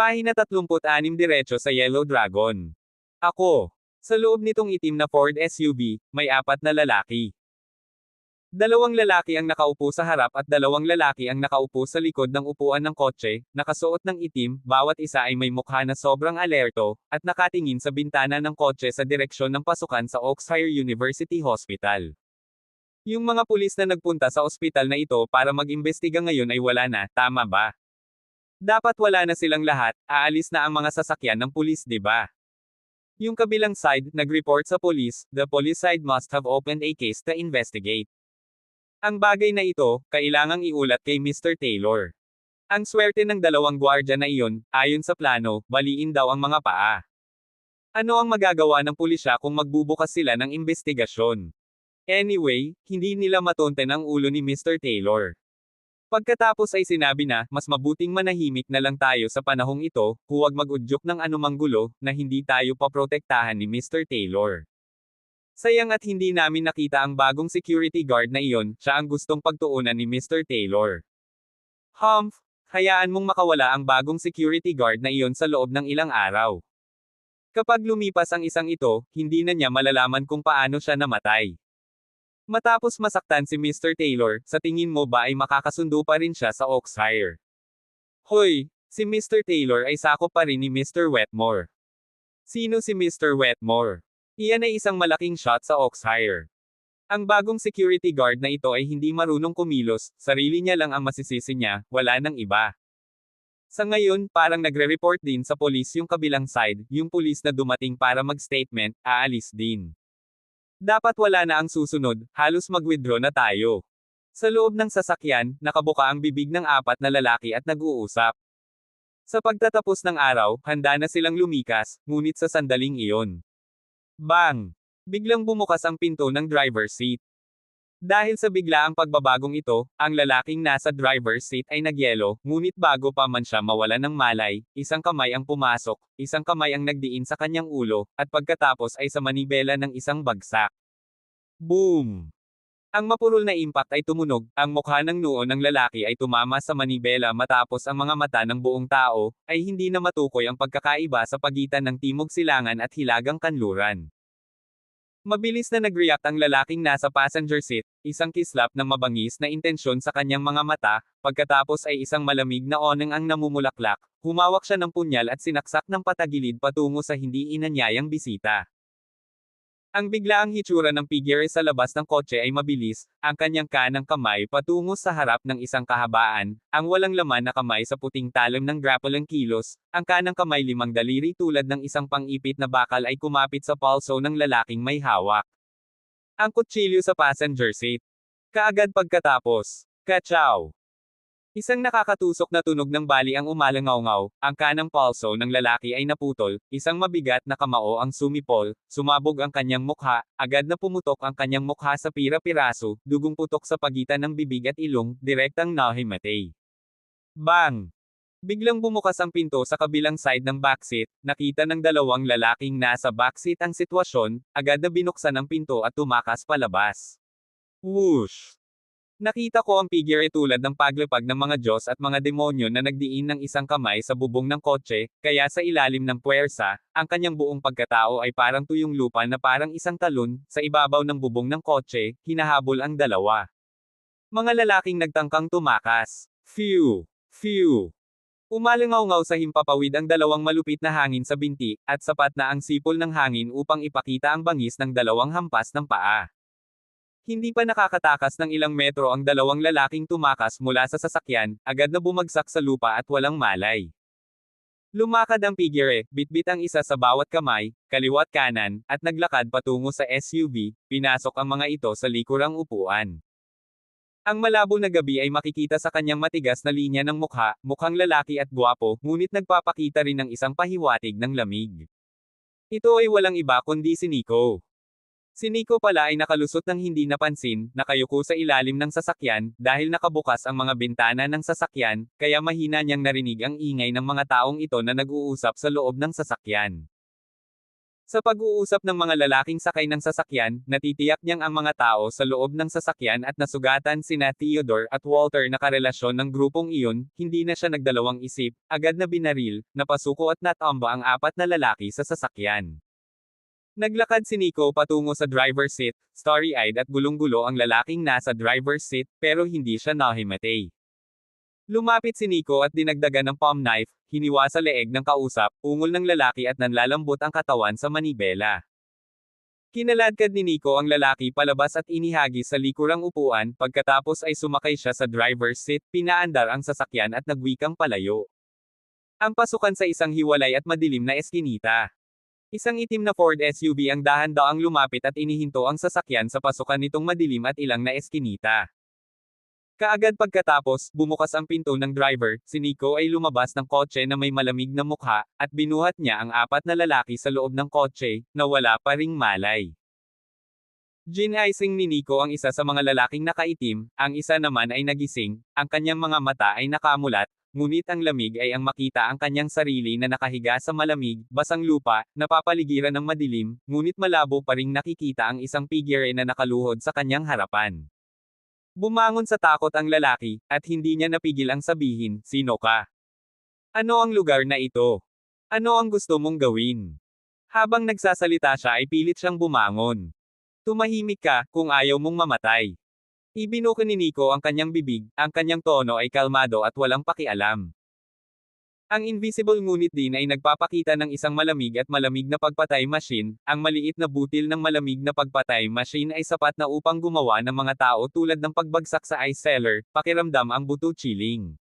Pahina 36 diretso sa Yellow Dragon. Ako. Sa loob nitong itim na Ford SUV, may 4 na lalaki. 2 lalaki ang nakaupo sa harap at 2 lalaki ang nakaupo sa likod ng upuan ng kotse, nakasuot ng itim, bawat isa ay may mukha na sobrang alerto, at nakatingin sa bintana ng kotse sa direksyon ng pasukan sa Oxford University Hospital. Yung mga pulis na nagpunta sa ospital na ito para mag-imbestiga ngayon ay wala na, tama ba? Dapat wala na silang lahat, aalis na ang mga sasakyan ng pulis, di ba? Yung kabilang side, nag-report sa police, the police side must have opened a case to investigate. Ang bagay na ito, kailangang iulat kay Mr. Taylor. Ang swerte ng 2 gwardya na iyon, ayon sa plano, baliin daw ang mga paa. Ano ang magagawa ng pulisya kung magbubukas sila ng investigasyon? Anyway, hindi nila matonten ang ulo ni Mr. Taylor. Pagkatapos ay sinabi na, mas mabuting manahimik na lang tayo sa panahong ito, huwag mag-udyok ng anumang gulo, na hindi tayo paprotektahan ni Mr. Taylor. Sayang at hindi namin nakita ang bagong security guard na iyon, siya ang gustong pagtuunan ni Mr. Taylor. Humph, hayaan mong makawala ang bagong security guard na iyon sa loob ng ilang araw. Kapag lumipas ang isang ito, hindi na niya malalaman kung paano siya namatay. Matapos masaktan si Mr. Taylor, sa tingin mo ba ay makakasundo pa rin siya sa Oxfire? Hoy, si Mr. Taylor ay sakop pa rin ni Mr. Wetmore. Sino si Mr. Wetmore? Iyan ay isang malaking shot sa Oxfire. Ang bagong security guard na ito ay hindi marunong kumilos, sarili niya lang ang masisisi niya, wala nang iba. Sa ngayon, parang nagre-report din sa police yung kabilang side, yung police na dumating para mag-statement, aalis din. Dapat wala na ang susunod, halos mag-withdraw na tayo. Sa loob ng sasakyan, nakabuka ang bibig ng 4 na lalaki at nag-uusap. Sa pagtatapos ng araw, handa na silang lumikas, ngunit sa sandaling iyon. Bang! Biglang bumukas ang pinto ng driver's seat. Dahil sa biglaang pagbabagong ito, ang lalaking nasa driver's seat ay nagyelo, ngunit bago pa man siya mawala ng malay, isang kamay ang pumasok, isang kamay ang nagdiin sa kanyang ulo, at pagkatapos ay sa manibela ng isang bagsak. Boom! Ang mapurol na impact ay tumunog, ang mukha ng noo ng lalaki ay tumama sa manibela matapos ang mga mata ng buong tao, ay hindi na matukoy ang pagkakaiba sa pagitan ng Timog Silangan at Hilagang Kanluran. Mabilis na nag-react ang lalaking nasa passenger seat, isang kislap ng mabangis na intensyon sa kanyang mga mata, pagkatapos ay isang malamig na oneng ang namumulaklak, humawak siya ng punyal at sinaksak ng patagilid patungo sa hindi inanyayang bisita. Ang biglaang hitsura ng figure sa labas ng kotse ay mabilis, ang kanyang kanang kamay patungo sa harap ng isang kahabaan, ang walang laman na kamay sa puting talim ng grappling kilos, ang kanang kamay 5 daliri tulad ng isang pang-ipit na bakal ay kumapit sa palso ng lalaking may hawak. Ang kutsilyo sa passenger seat. Kaagad pagkatapos, kachaw! Isang nakakatusok na tunog ng bali ang umalangaw-ngaw, ang kanang palso ng lalaki ay naputol, isang mabigat na kamao ang sumipol, sumabog ang kanyang mukha, agad na pumutok ang kanyang mukha sa pira-piraso, dugong putok sa pagitan ng bibig at ilong, direktang nahimatay. Bang! Biglang bumukas ang pinto sa kabilang side ng backseat, nakita ng 2 lalaking nasa backseat ang sitwasyon, agad na binuksan ang pinto at tumakas palabas. Whoosh! Nakita ko ang figure tulad ng paglapag ng mga Diyos at mga demonyo na nagdiin ng isang kamay sa bubong ng kotse, kaya sa ilalim ng puwersa, ang kanyang buong pagkatao ay parang tuyong lupa na parang isang talon, sa ibabaw ng bubong ng kotse, hinahabol ang 2. Mga lalaking nagtangkang tumakas. Phew! Phew! Umalangaw-ngaw sa himpapawid ang 2 malupit na hangin sa binti, at sapat na ang sipol ng hangin upang ipakita ang bangis ng 2 hampas ng paa. Hindi pa nakakatakas ng ilang metro ang 2 lalaking tumakas mula sa sasakyan, agad na bumagsak sa lupa at walang malay. Lumakad ang figure, bitbit ang isa sa bawat kamay, kaliwat kanan, at naglakad patungo sa SUV, pinasok ang mga ito sa likurang upuan. Ang malabo na gabi ay makikita sa kanyang matigas na linya ng mukha, mukhang lalaki at gwapo, ngunit nagpapakita rin ng isang pahiwatig ng lamig. Ito ay walang iba kundi si Nico. Si Nico pala ay nakalusot ng hindi napansin, nakayuko sa ilalim ng sasakyan, dahil nakabukas ang mga bintana ng sasakyan, kaya mahina niyang narinig ang ingay ng mga taong ito na nag-uusap sa loob ng sasakyan. Sa pag-uusap ng mga lalaking sakay ng sasakyan, natitiyak niyang ang mga tao sa loob ng sasakyan at nasugatan sina Theodore at Walter na karelasyon ng grupong iyon, hindi na siya nagdalawang isip, agad na binaril, napasuko at natamba ang apat na lalaki sa sasakyan. Naglakad si Nico patungo sa driver's seat, starry-eyed at gulong-gulo ang lalaking nasa driver's seat, pero hindi siya nahimatay. Lumapit si Nico at dinagdagan ng palm knife, hiniwa sa leeg ng kausap, ungol ng lalaki at nanlalambot ang katawan sa manibela. Kinaladkad ni Nico ang lalaki palabas at inihagis sa likurang upuan, pagkatapos ay sumakay siya sa driver's seat, pinaandar ang sasakyan at nagwikang palayo. Ang pasukan sa isang hiwalay at madilim na eskinita. Isang itim na Ford SUV ang dahan-daang lumapit at inihinto ang sasakyan sa pasukan nitong madilim at ilang na eskinita. Kaagad pagkatapos, bumukas ang pinto ng driver, si Nico ay lumabas ng kotse na may malamig na mukha, at binuhat niya ang apat na lalaki sa loob ng kotse, na wala pa ring malay. Ginising ni Nico ang isa sa mga lalaking nakaitim, ang isa naman ay nagising, ang kanyang mga mata ay nakamulat, ngunit ang lamig ay ang makita ang kanyang sarili na nakahiga sa malamig, basang lupa, napapaligiran ng madilim, ngunit malabo pa ring nakikita ang isang figure na nakaluhod sa kanyang harapan. Bumangon sa takot ang lalaki, at hindi niya napigil ang sabihin, "Sino ka? Ano ang lugar na ito? Ano ang gusto mong gawin?" Habang nagsasalita siya ay pilit siyang bumangon. "Tumahimik ka, kung ayaw mong mamatay." Ibinuko ni Nico ang kanyang bibig, ang kanyang tono ay kalmado at walang pakialam. Ang invisible ngunit din ay nagpapakita ng isang malamig at malamig na pagpatay machine, ang maliit na butil ng malamig na pagpatay machine ay sapat na upang gumawa ng mga tao tulad ng pagbagsak sa ice cellar, pakiramdam ang buto chilling.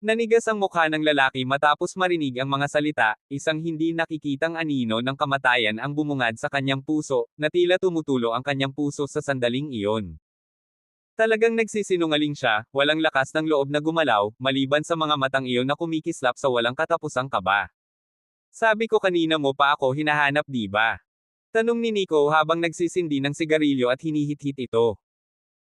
Nanigas ang mukha ng lalaki matapos marinig ang mga salita, isang hindi nakikitang anino ng kamatayan ang bumungad sa kanyang puso, na tila tumutulo ang kanyang puso sa sandaling iyon. Talagang nagsisinungaling siya, walang lakas ng loob na gumalaw, maliban sa mga matang iyon na kumikislap sa walang katapusang kaba. "Sabi ko kanina mo pa ako hinahanap, di ba?" Tanong ni Nico habang nagsisindi ng sigarilyo at hinihit-hit ito.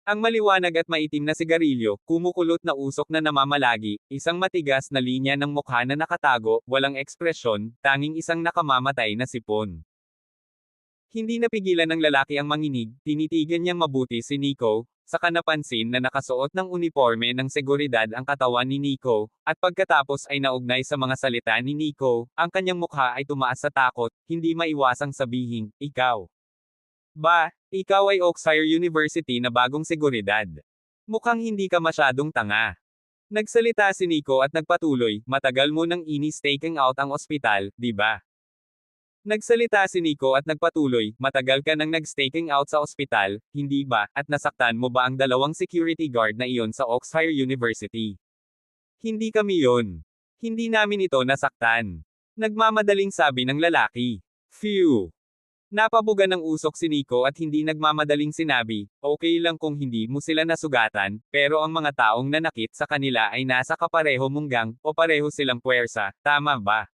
Ang maliwanag at maitim na sigarilyo, kumukulot na usok na namamalagi, isang matigas na linya ng mukha na nakatago, walang ekspresyon, tanging isang nakamamatay na sipon. Hindi napigilan ng lalaki ang manginig, tinitigan niyang mabuti si Nico, saka napansin na nakasuot ng uniforme ng seguridad ang katawan ni Nico, at pagkatapos ay naugnay sa mga salita ni Nico, ang kanyang mukha ay tumaas sa takot, hindi maiwasang sabihin, "Ikaw ba, ikaw ay Oxford University na bagong seguridad. Mukhang hindi ka masyadong tanga." Nagsalita si Nico at nagpatuloy, "Matagal mo nang ini-staking out ang ospital, di ba?" Nagsalita si Nico at nagpatuloy, "Matagal ka nang nag-staking out sa ospital, hindi ba, at nasaktan mo ba ang dalawang security guard na iyon sa Oxford University?" "Hindi kami yon. Hindi namin ito nasaktan." Nagmamadaling sabi ng lalaki. "Phew." Napabuga ng usok si Nico at hindi nagmamadaling sinabi, "Okay lang kung hindi mo sila nasugatan, pero ang mga taong nanakit sa kanila ay nasa kapareho mong gang, o pareho silang puwersa, tama ba?"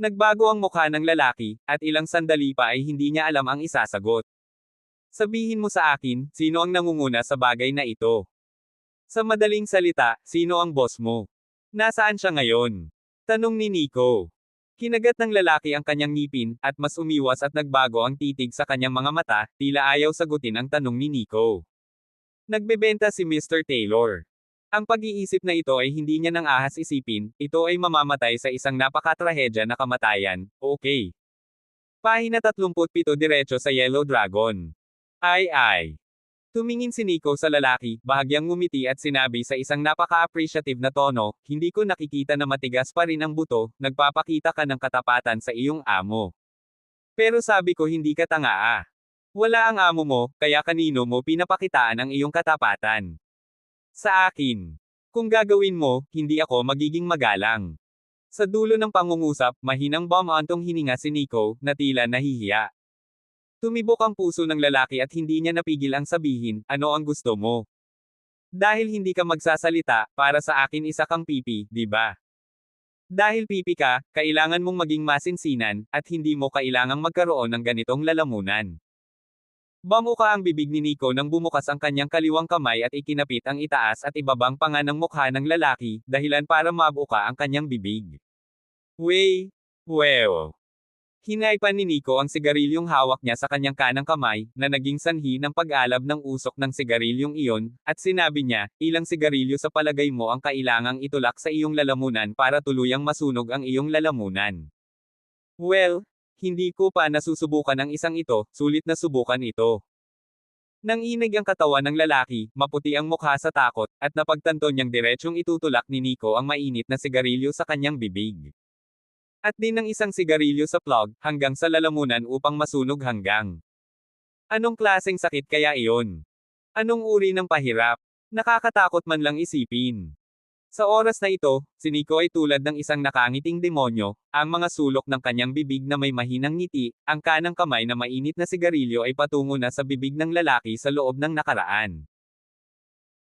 Nagbago ang mukha ng lalaki, at ilang sandali pa ay hindi niya alam ang isasagot. "Sabihin mo sa akin, sino ang nangunguna sa bagay na ito? Sa madaling salita, sino ang boss mo? Nasaan siya ngayon?" Tanong ni Nico. Kinagat ng lalaki ang kanyang ngipin, at mas umiwas at nagbago ang titig sa kanyang mga mata, tila ayaw sagutin ang tanong ni Nico. Nagbebenta si Mr. Taylor. Ang pag-iisip na ito ay hindi niya nang ahas isipin, ito ay mamamatay sa isang napakatrahedya na kamatayan, okay. Pahina 37 diretso sa Yellow Dragon. Ay. Tumingin si Nico sa lalaki, bahagyang ngumiti at sinabi sa isang napaka-appreciative na tono, "Hindi ko nakikita na matigas pa rin ang buto, nagpapakita ka ng katapatan sa iyong amo. Pero sabi ko hindi ka tanga ah. Wala ang amo mo, kaya kanino mo pinapakitaan ang iyong katapatan? Sa akin. Kung gagawin mo, hindi ako magiging magalang." Sa dulo ng pangungusap, mahinang bumantong hininga si Nico, na tila nahihiya. Tumibok ang puso ng lalaki at hindi niya napigil ang sabihin, "Ano ang gusto mo? Dahil hindi ka magsasalita, para sa akin isa kang pipi, di ba? Dahil pipi ka, kailangan mong maging masinsinan, at hindi mo kailangang magkaroon ng ganitong lalamunan." Bamuka ang bibig ni Nico nang bumukas ang kanyang kaliwang kamay at ikinapit ang itaas at ibabang panga ng mukha ng lalaki, dahilan para mabuka ang kanyang bibig. Wey, wow. Hinaypan ni Nico ang sigarilyong hawak niya sa kanyang kanang kamay, na naging sanhi ng pag-alab ng usok ng sigarilyong iyon, at sinabi niya, ilang sigarilyo sa palagay mo ang kailangang itulak sa iyong lalamunan para tuluyang masunog ang iyong lalamunan? Well, hindi ko pa nasusubukan ang isang ito, sulit na subukan ito. Nanginig ang katawan ng lalaki, maputi ang mukha sa takot, at napagtanto niyang diretsyong itutulak ni Nico ang mainit na sigarilyo sa kanyang bibig. At din ng isang sigarilyo sa plug, hanggang sa lalamunan upang masunog hanggang. Anong klaseng sakit kaya iyon? Anong uri ng pahirap? Nakakatakot man lang isipin. Sa oras na ito, si Nico ay tulad ng isang nakangiting demonyo, ang mga sulok ng kanyang bibig na may mahinang ngiti, ang kanang kamay na mainit na sigarilyo ay patungo na sa bibig ng lalaki sa loob ng nakaraan.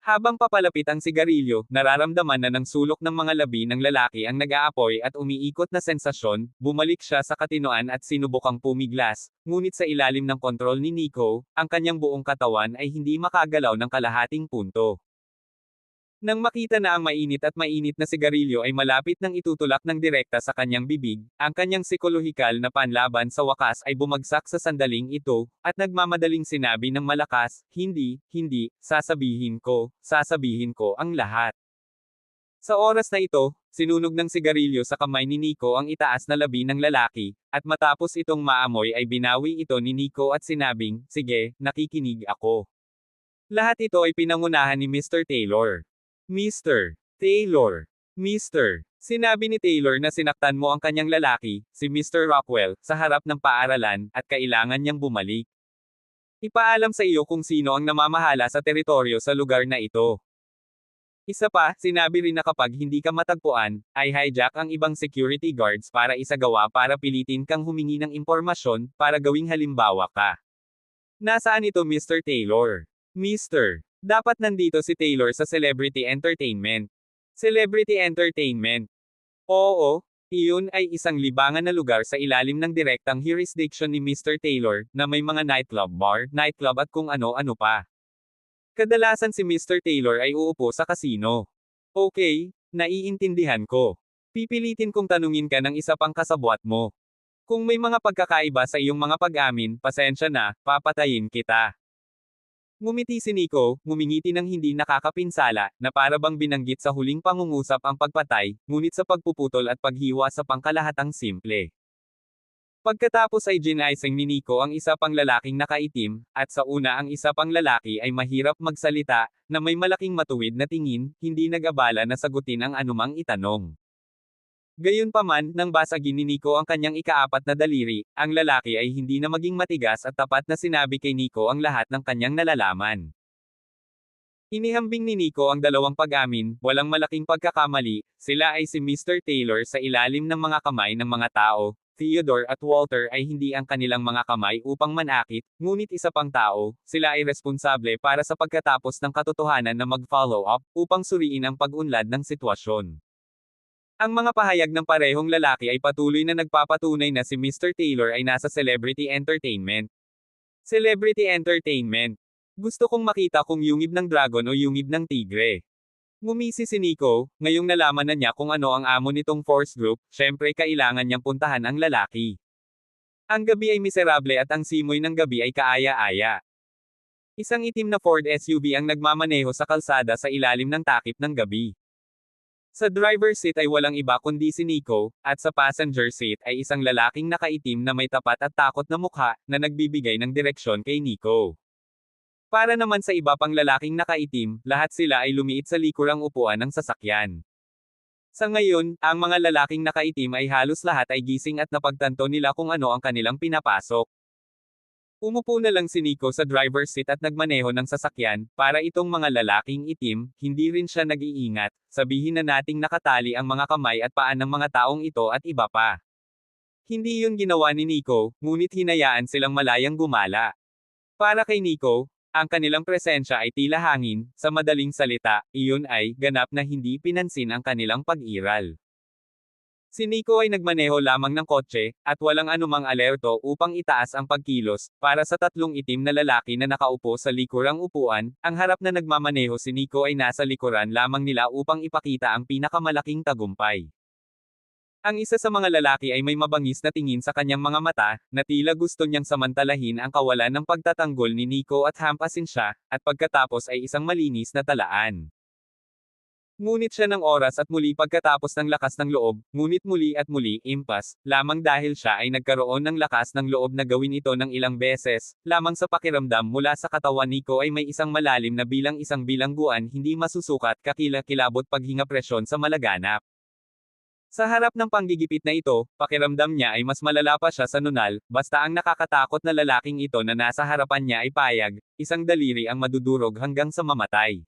Habang papalapit ang sigarilyo, nararamdaman na ng sulok ng mga labi ng lalaki ang nag-aapoy at umiikot na sensasyon, bumalik siya sa katinoan at sinubukang pumiglas, ngunit sa ilalim ng kontrol ni Nico, ang kanyang buong katawan ay hindi makagalaw ng kalahating punto. Nang makita na ang mainit na sigarilyo ay malapit nang itutulak ng direkta sa kanyang bibig, ang kanyang psikolohikal na panlaban sa wakas ay bumagsak sa sandaling ito, at nagmamadaling sinabi ng malakas, hindi, sasabihin ko ang lahat. Sa oras na ito, sinunog ng sigarilyo sa kamay ni Nico ang itaas na labi ng lalaki, at matapos itong maamoy ay binawi ito ni Nico at sinabing, sige, nakikinig ako. Lahat ito ay pinangunahan ni Mr. Taylor. Mr. Taylor. Mr. Sinabi ni Taylor na sinaktan mo ang kanyang lalaki, si Mr. Rockwell, sa harap ng paaralan, at kailangan niyang bumalik. Ipaalam sa iyo kung sino ang namamahala sa teritoryo sa lugar na ito. Isa pa, sinabi rin na kapag hindi ka matagpuan, ay hijack ang ibang security guards para isagawa para pilitin kang humingi ng impormasyon, para gawing halimbawa ka. Nasaan ito Mr. Taylor? Mr. Dapat nandito si Taylor sa Celebrity Entertainment. Celebrity Entertainment. Oo, iyon ay isang libangan na lugar sa ilalim ng direktang jurisdiction ni Mr. Taylor, na may mga nightclub at kung ano-ano pa. Kadalasan si Mr. Taylor ay uupo sa kasino. Okay, naiintindihan ko. Pipilitin kong tanungin ka ng isa pang kasabwat mo. Kung may mga pagkakaiba sa iyong mga pag-amin, pasensya na, papatayin kita. Ngumiti si Nico, ngumingiti ng hindi nakakapinsala, na para bang binanggit sa huling pangungusap ang pagpatay, ngunit sa pagpuputol at paghiwa sa pangkalahatang simple. Pagkatapos ay ginaising ni Nico ang isa pang lalaking nakaitim, at sa una ang isa pang lalaki ay mahirap magsalita, na may malaking matuwid na tingin, hindi nag-abala na sagutin ang anumang itanong. Gayunpaman, nang basagin ni Nico ang kanyang ikaapat na daliri, ang lalaki ay hindi na maging matigas at tapat na sinabi kay Nico ang lahat ng kanyang nalalaman. Inihambing ni Nico ang dalawang pag-amin, walang malaking pagkakamali, sila ay si Mr. Taylor sa ilalim ng mga kamay ng mga tao, Theodore at Walter ay hindi ang kanilang mga kamay upang manakit, ngunit isa pang tao, sila ay responsable para sa pagkatapos ng katotohanan na mag-follow up, upang suriin ang pag-unlad ng sitwasyon. Ang mga pahayag ng parehong lalaki ay patuloy na nagpapatunay na si Mr. Taylor ay nasa Celebrity Entertainment. Celebrity Entertainment. Gusto kong makita kung yungib ng dragon o yungib ng tigre. Ngumisi si Nico, ngayong nalaman na niya kung ano ang amo nitong force group, syempre kailangan niyang puntahan ang lalaki. Ang gabi ay miserable at ang simoy ng gabi ay kaaya-aya. Isang itim na Ford SUV ang nagmamaneho sa kalsada sa ilalim ng takip ng gabi. Sa driver's seat ay walang iba kundi si Nico, at sa passenger seat ay isang lalaking nakaitim na may tapat at takot na mukha, na nagbibigay ng direksyon kay Nico. Para naman sa iba pang lalaking nakaitim, lahat sila ay lumiit sa likurang upuan ng sasakyan. Sa ngayon, ang mga lalaking nakaitim ay halos lahat ay gising at napagtanto nila kung ano ang kanilang pinapasok. Umupo na lang si Nico sa driver's seat at nagmaneho ng sasakyan, para itong mga lalaking itim, hindi rin siya nag-iingat, sabihin na nating nakatali ang mga kamay at paa ng mga taong ito at iba pa. Hindi yun ginawa ni Nico, ngunit hinayaan silang malayang gumala. Para kay Nico, ang kanilang presensya ay tila hangin, sa madaling salita, iyon ay, ganap na hindi pinansin ang kanilang pag-iral. Si Nico ay nagmaneho lamang ng kotse, at walang anumang alerto upang itaas ang pagkilos, para sa tatlong itim na lalaki na nakaupo sa likurang upuan, ang harap na nagmamaneho si Nico ay nasa likuran lamang nila upang ipakita ang pinakamalaking tagumpay. Ang isa sa mga lalaki ay may mabangis na tingin sa kanyang mga mata, na tila gusto niyang samantalahin ang kawalan ng pagtatanggol ni Nico at hampasin siya, at pagkatapos ay isang malinis na talaan. Ngunit siya ng oras at muli pagkatapos ng lakas ng loob, ngunit muli at muli, impas, lamang dahil siya ay nagkaroon ng lakas ng loob na gawin ito ng ilang beses, lamang sa pakiramdam mula sa katawan Nico ay may isang malalim na isang bilangguan hindi masusukat kakilakilabot paghinga presyon sa malaganap. Sa harap ng panggigipit na ito, pakiramdam niya ay mas malala pa siya sa nunal, basta ang nakakatakot na lalaking ito na nasa harapan niya ay payag, isang daliri ang madudurog hanggang sa mamatay.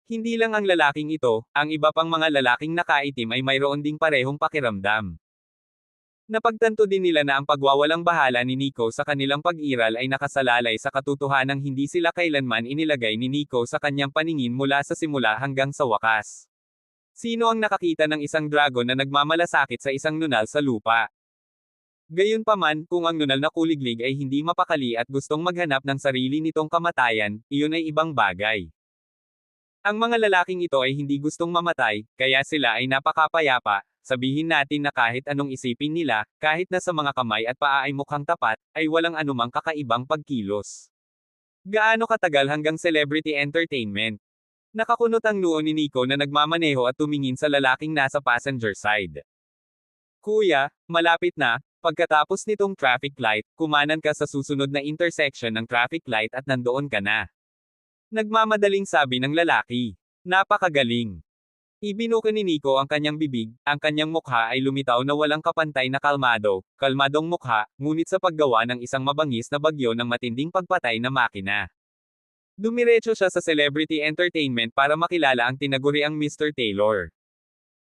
Hindi lang ang lalaking ito, ang iba pang mga lalaking nakaitim ay mayroon ding parehong pakiramdam. Napagtanto din nila na ang pagwawalang bahala ni Nico sa kanilang pag-iral ay nakasalalay sa katotohanang hindi sila kailanman inilagay ni Nico sa kanyang paningin mula sa simula hanggang sa wakas. Sino ang nakakita ng isang dragon na nagmamalasakit sa isang nunal sa lupa? Gayunpaman, kung ang nunal na kuliglig ay hindi mapakali at gustong maghanap ng sarili nitong kamatayan, iyon ay ibang bagay. Ang mga lalaking ito ay hindi gustong mamatay, kaya sila ay napakapayapa, sabihin natin na kahit anong isipin nila, kahit na sa mga kamay at paa ay mukhang tapat, ay walang anumang kakaibang pagkilos. Gaano katagal hanggang celebrity entertainment? Nakakunot ang noo ni Nico na nagmamaneho at tumingin sa lalaking nasa passenger side. Kuya, malapit na, pagkatapos nitong traffic light, kumanan ka sa susunod na intersection ng traffic light at nandoon ka na. Nagmamadaling sabi ng lalaki. Napakagaling. Ibinuka ni Nico ang kanyang bibig, ang kanyang mukha ay lumitaw na walang kapantay na kalmadong mukha, ngunit sa paggawa ng isang mabangis na bagyo ng matinding pagpatay na makina. Dumiretso siya sa celebrity entertainment para makilala ang tinaguriang Mr. Taylor.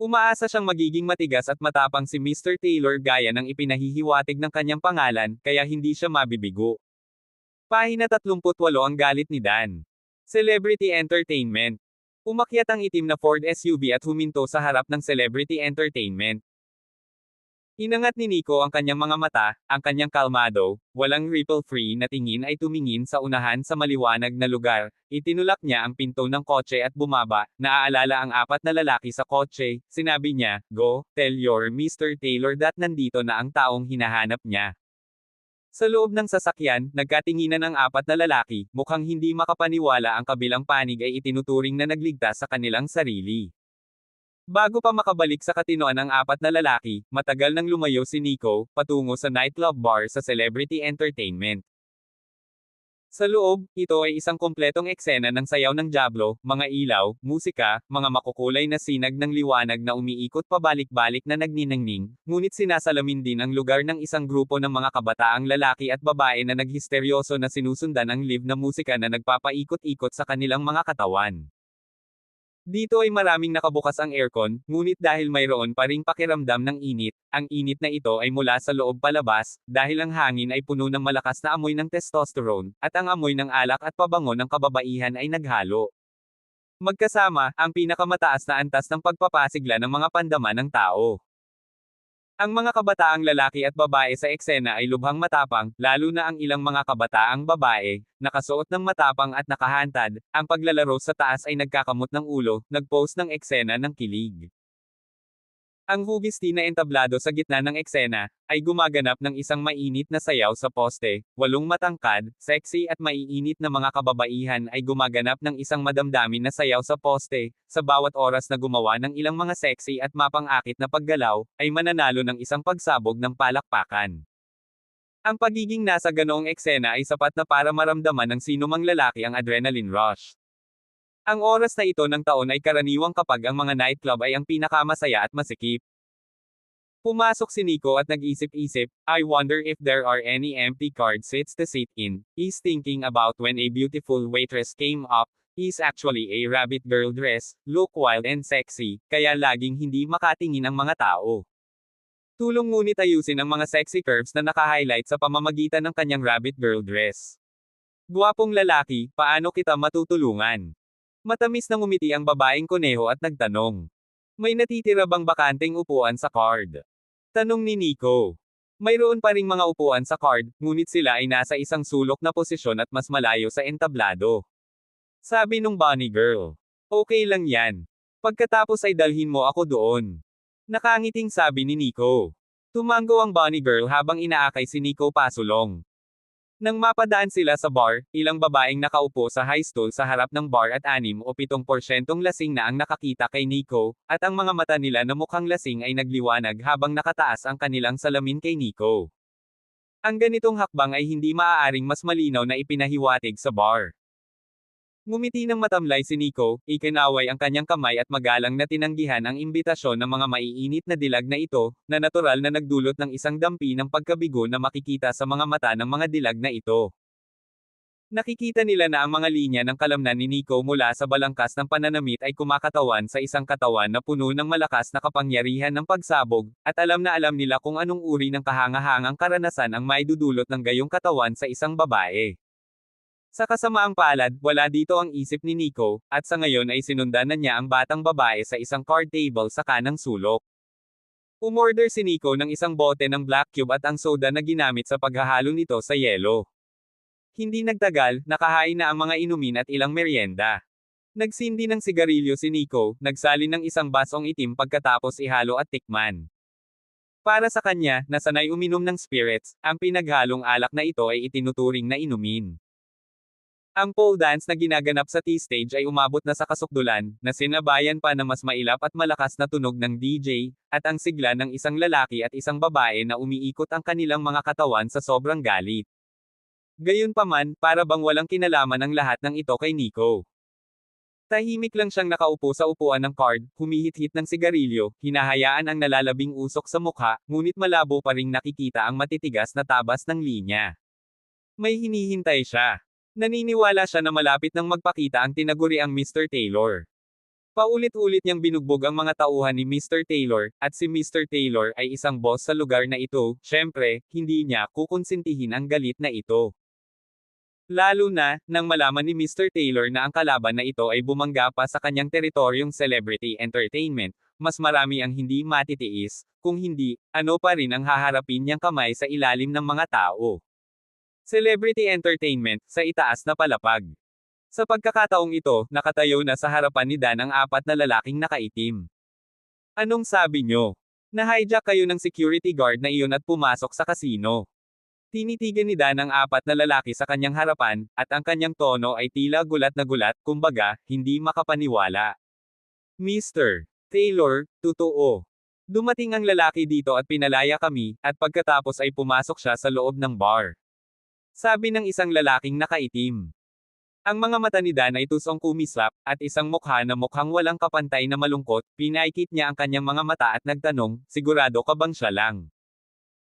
Umaasa siyang magiging matigas at matapang si Mr. Taylor gaya ng ipinahihiwatig ng kanyang pangalan, kaya hindi siya mabibigo. Pahina 38 ang galit ni Dan. Celebrity entertainment. Umakyat ang itim na Ford SUV at huminto sa harap ng celebrity entertainment. Inangat ni Nico ang kanyang mga mata, ang kanyang kalmado, walang ripple-free na tingin ay tumingin sa unahan sa maliwanag na lugar, itinulak niya ang pinto ng kotse at bumaba, naaalala ang apat na lalaki sa kotse, sinabi niya, "Go, tell your Mr. Taylor that nandito na ang taong hinahanap niya." Sa loob ng sasakyan, nagkatinginan ang apat na lalaki, mukhang hindi makapaniwala ang kabilang panig ay itinuturing na nagligtas sa kanilang sarili. Bago pa makabalik sa katinoan ng apat na lalaki, matagal nang lumayo si Nico, patungo sa nightclub bar sa celebrity entertainment. Sa loob, ito ay isang kompletong eksena ng sayaw ng dyablo, mga ilaw, musika, mga makukulay na sinag ng liwanag na umiikot pabalik-balik na nagniningning, ngunit sinasalamin din ang lugar ng isang grupo ng mga kabataang lalaki at babae na naghisteryoso na sinusundan ang live na musika na nagpapaikot-ikot sa kanilang mga katawan. Dito ay maraming nakabukas ang aircon, ngunit dahil mayroon pa ring pakiramdam ng init, ang init na ito ay mula sa loob palabas, dahil ang hangin ay puno ng malakas na amoy ng testosterone, at ang amoy ng alak at pabango ng kababaihan ay naghalo. Magkasama, ang pinakamataas na antas ng pagpapasigla ng mga pandama ng tao. Ang mga kabataang lalaki at babae sa eksena ay lubhang matapang, lalo na ang ilang mga kabataang babae, nakasuot ng matapang at nakahantad, ang paglalaro sa taas ay nagkakamot ng ulo, nag-post ng eksena ng kilig. Ang hugisti na entablado sa gitna ng eksena, ay gumaganap ng isang mainit na sayaw sa poste, walong matangkad, sexy at maiinit na mga kababaihan ay gumaganap ng isang madamdamin na sayaw sa poste, sa bawat oras na gumawa ng ilang mga sexy at mapang-akit na paggalaw, ay mananalo ng isang pagsabog ng palakpakan. Ang pagiging nasa ganoong eksena ay sapat na para maramdaman ng sinumang lalaki ang adrenaline rush. Ang oras na ito ng taon ay karaniwang kapag ang mga nightclub ay ang pinakamasaya at masikip. Pumasok si Nico at nag-isip-isip, "I wonder if there are any empty card seats to sit in." He's thinking about when a beautiful waitress came up. Is actually a rabbit girl dress, look wild and sexy, kaya laging hindi makatingin ang mga tao. Tulong ngunit ayusin ang mga sexy curves na naka-highlight sa pamamagitan ng kanyang rabbit girl dress. Gwapong lalaki, paano kita matutulungan? Matamis na ngumiti ang babaeng kuneho at nagtanong. May natitira bang bakanteng upuan sa card? Tanong ni Nico. Mayroon pa ring mga upuan sa card, ngunit sila ay nasa isang sulok na posisyon at mas malayo sa entablado. Sabi nung bunny girl. Okay lang yan. Pagkatapos ay dalhin mo ako doon. Nakangiting sabi ni Nico. Tumango ang bunny girl habang inaakay si Nico pasulong. Nang mapadaan sila sa bar, ilang babaeng nakaupo sa high stool sa harap ng bar at 6 o 7% lasing na ang nakakita kay Nico, at ang mga mata nila na mukhang lasing ay nagliwanag habang nakataas ang kanilang salamin kay Nico. Ang ganitong hakbang ay hindi maaaring mas malinaw na ipinahiwatig sa bar. Ngumiti ng matamlay si Nico, ikinaway ang kanyang kamay at magalang na tinanggihan ang imbitasyon ng mga maiinit na dilag na ito, na natural na nagdulot ng isang dampi ng pagkabigo na makikita sa mga mata ng mga dilag na ito. Nakikita nila na ang mga linya ng kalamnan ni Nico mula sa balangkas ng pananamit ay kumakatawan sa isang katawan na puno ng malakas na kapangyarihan ng pagsabog, at alam na alam nila kung anong uri ng kahangahangang karanasan ang maidudulot ng gayong katawan sa isang babae. Sa kasamaang palad, wala dito ang isip ni Nico, at sa ngayon ay sinundan na niya ang batang babae sa isang card table sa kanang sulok. Umorder si Nico ng isang bote ng black cube at ang soda na ginamit sa paghahalo nito sa yelo. Hindi nagtagal, nakahain na ang mga inumin at ilang merienda. Nagsindi ng sigarilyo si Nico, nagsalin ng isang basong itim pagkatapos ihalo at tikman. Para sa kanya, na sanay uminom ng spirits, ang pinaghalong alak na ito ay itinuturing na inumin. Ang pole dance na ginaganap sa T-stage ay umabot na sa kasukdulan, na sinabayan pa na mas mailap at malakas na tunog ng DJ, at ang sigla ng isang lalaki at isang babae na umiikot ang kanilang mga katawan sa sobrang galit. Gayunpaman, para bang walang kinalaman ang lahat ng ito kay Nico. Tahimik lang siyang nakaupo sa upuan ng card, humihit-hit ng sigarilyo, hinahayaan ang nalalabing usok sa mukha, ngunit malabo pa ring nakikita ang matitigas na tabas ng linya. May hinihintay siya. Naniniwala siya na malapit nang magpakita ang tinaguriang Mr. Taylor. Paulit-ulit niyang binugbog ang mga tauhan ni Mr. Taylor, at si Mr. Taylor ay isang boss sa lugar na ito, syempre, hindi niya kukonsintihin ang galit na ito. Lalo na, nang malaman ni Mr. Taylor na ang kalaban na ito ay bumangga pa sa kanyang teritoryong celebrity entertainment, mas marami ang hindi matitiis, kung hindi, ano pa rin ang haharapin niyang kamay sa ilalim ng mga tao. Celebrity entertainment, sa itaas na palapag. Sa pagkakataong ito, nakatayo na sa harapan ni Dan ang 4 na lalaking nakaitim. Anong sabi nyo? Na-hijack kayo ng security guard na iyon at pumasok sa kasino. Tinitigan ni Dan ang 4 na lalaki sa kanyang harapan, at ang kanyang tono ay tila gulat na gulat, kumbaga, hindi makapaniwala. Mr. Taylor, totoo. Dumating ang lalaki dito at pinalaya kami, at pagkatapos ay pumasok siya sa loob ng bar. Sabi ng isang lalaking nakaitim. Ang mga mata ni Dan ay tusong kumislap, at isang mukha na mukhang walang kapantay na malungkot, pinaikit niya ang kanyang mga mata at nagtanong, sigurado ka bang siya lang?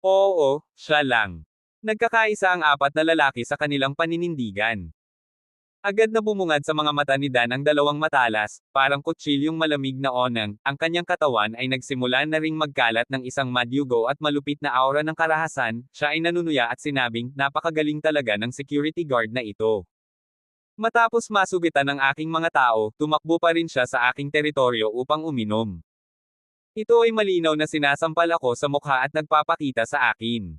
Oo, siya lang. Nagkakaisa ang 4 na lalaki sa kanilang paninindigan. Agad na bumungad sa mga mata ni Dan ang 2 matalas, parang kutsilyong malamig na onang, ang kanyang katawan ay nagsimula na ring magkalat ng isang madyugo at malupit na aura ng karahasan, siya ay nanunuya at sinabing, napakagaling talaga ng security guard na ito. Matapos masugitan ng aking mga tao, tumakbo pa rin siya sa aking teritoryo upang uminom. Ito ay malinaw na sinasampal ako sa mukha at nagpapakita sa akin.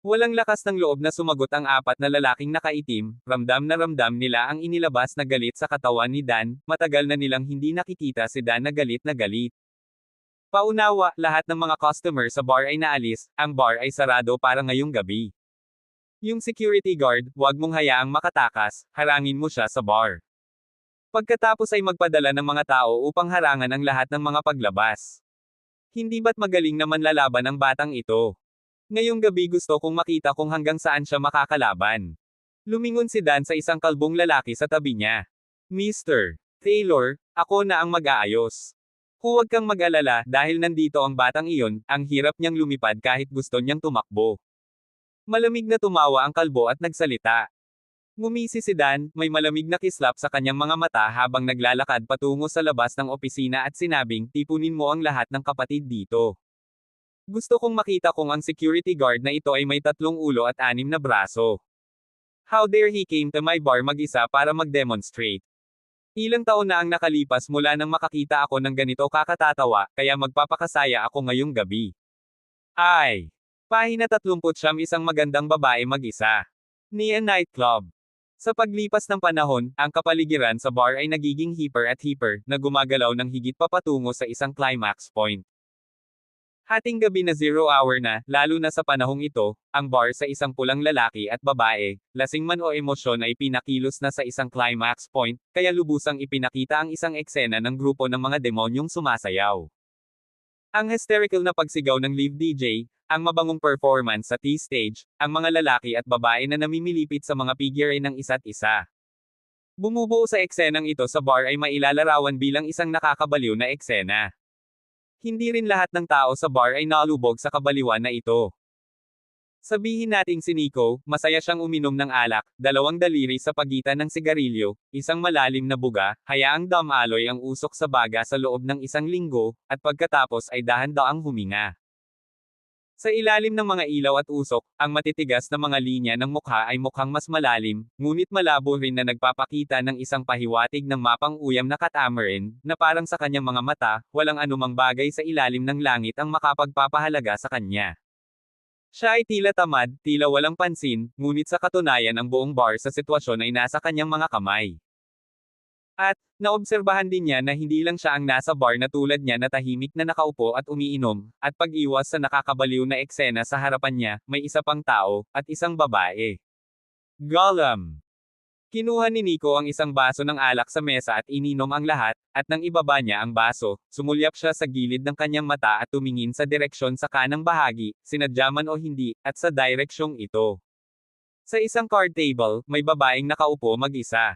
Walang lakas ng loob na sumagot ang 4 na lalaking nakaitim, ramdam na ramdam nila ang inilabas na galit sa katawan ni Dan, matagal na nilang hindi nakikita si Dan na galit na galit. Paunawa, lahat ng mga customer sa bar ay naalis, ang bar ay sarado para ngayong gabi. Yung security guard, wag mong hayaang makatakas, harangin mo siya sa bar. Pagkatapos ay magpadala ng mga tao upang harangan ang lahat ng mga paglabas. Hindi ba't magaling naman lalaban ang batang ito? Ngayong gabi gusto kong makita kung hanggang saan siya makakalaban. Lumingon si Dan sa isang kalbong lalaki sa tabi niya. Mr. Taylor, ako na ang mag-aayos. Huwag kang mag-alala dahil nandito ang batang iyon, ang hirap niyang lumipad kahit gusto niyang tumakbo. Malamig na tumawa ang kalbo at nagsalita. Ngumisi si Dan, may malamig na kislap sa kanyang mga mata habang naglalakad patungo sa labas ng opisina at sinabing, tipunin mo ang lahat ng kapatid dito. Gusto kong makita kung ang security guard na ito ay may 3 ulo at 6 na braso. How dare he came to my bar mag-isa para mag-demonstrate. Ilang taon na ang nakalipas mula nang makakita ako ng ganito kakatatawa, kaya magpapakasaya ako ngayong gabi. Ay! Pahina 39 isang magandang babae mag-isa. Nia Nightclub. Sa paglipas ng panahon, ang kapaligiran sa bar ay nagiging hipper at hipper, na gumagalaw ng higit papatungo sa isang climax point. Hating gabi na 0 hour na, lalo na sa panahong ito, ang bar sa isang pulang lalaki at babae, lasing man o emosyon ay pinakilos na sa isang climax point, kaya lubusang ipinakita ang isang eksena ng grupo ng mga demonyong sumasayaw. Ang hysterical na pagsigaw ng live DJ, ang mabangong performance sa T-stage, ang mga lalaki at babae na namimilipit sa mga figure ng isa't isa. Bumubuo sa eksenang ito sa bar ay mailalarawan bilang isang nakakabaliw na eksena. Hindi rin lahat ng tao sa bar ay nalubog sa kabaliwan na ito. Sabihin nating si Nico, masaya siyang uminom ng alak, 2 daliri sa pagitan ng sigarilyo, isang malalim na buga, hayaang damaloy ang usok sa baga sa loob ng 1 linggo, at pagkatapos ay dahan-daang huminga. Sa ilalim ng mga ilaw at usok, ang matitigas na mga linya ng mukha ay mukhang mas malalim, ngunit malabo rin na nagpapakita ng isang pahiwatig ng mapang-uyam na catamaran, na parang sa kanyang mga mata, walang anumang bagay sa ilalim ng langit ang makapagpapahalaga sa kanya. Siya ay tila tamad, tila walang pansin, ngunit sa katunayan ang buong bar sa sitwasyon ay nasa kanyang mga kamay. At, naobserbahan din niya na hindi lang siya ang nasa bar na tulad niya na tahimik na nakaupo at umiinom, at pag-iwas sa nakakabaliw na eksena sa harapan niya, may isa pang tao, at isang babae. Gollum! Kinuha ni Nico ang isang baso ng alak sa mesa at ininom ang lahat, at nang ibaba niya ang baso, sumulyap siya sa gilid ng kanyang mata at tumingin sa direksyon sa kanang bahagi, sinadya man o hindi, at sa direksyong ito. Sa isang card table, may babaeng nakaupo mag-isa.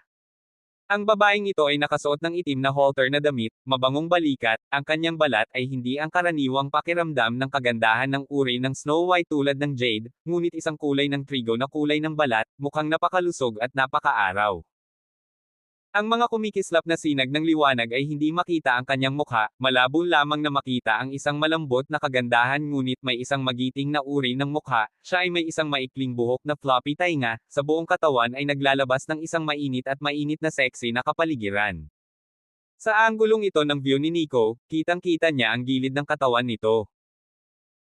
Ang babaeng ito ay nakasuot ng itim na halter na damit, mabangong balikat, ang kanyang balat ay hindi ang karaniwang pakiramdam ng kagandahan ng uri ng Snow White tulad ng jade, ngunit isang kulay ng trigo na kulay ng balat, mukhang napakalusog at napakaaraw. Ang mga kumikislap na sinag ng liwanag ay hindi makita ang kanyang mukha, malabo lamang na makita ang isang malambot na kagandahan ngunit may isang magiting na uri ng mukha, siya ay may isang maikling buhok na floppy tainga, sa buong katawan ay naglalabas ng isang mainit at mainit na sexy na kapaligiran. Sa anggulong ito ng view ni Nico, kitang-kita niya ang gilid ng katawan nito.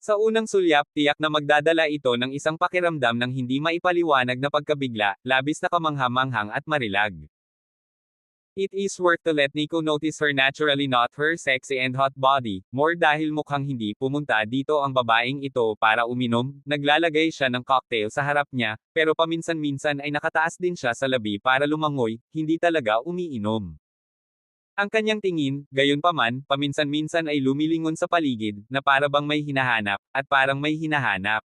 Sa unang sulyap, tiyak na magdadala ito ng isang pakiramdam ng hindi maipaliwanag na pagkabigla, labis na kamangha-manghang at marilag. It is worth to let Nico notice her naturally not her sexy and hot body, more dahil mukhang hindi pumunta dito ang babaeng ito para uminom, naglalagay siya ng cocktail sa harap niya, pero paminsan-minsan ay nakataas din siya sa labi para lumangoy, hindi talaga umiinom. Ang kanyang tingin, gayunpaman, paminsan-minsan ay lumilingon sa paligid, na para bang may hinahanap, at parang may hinahanap.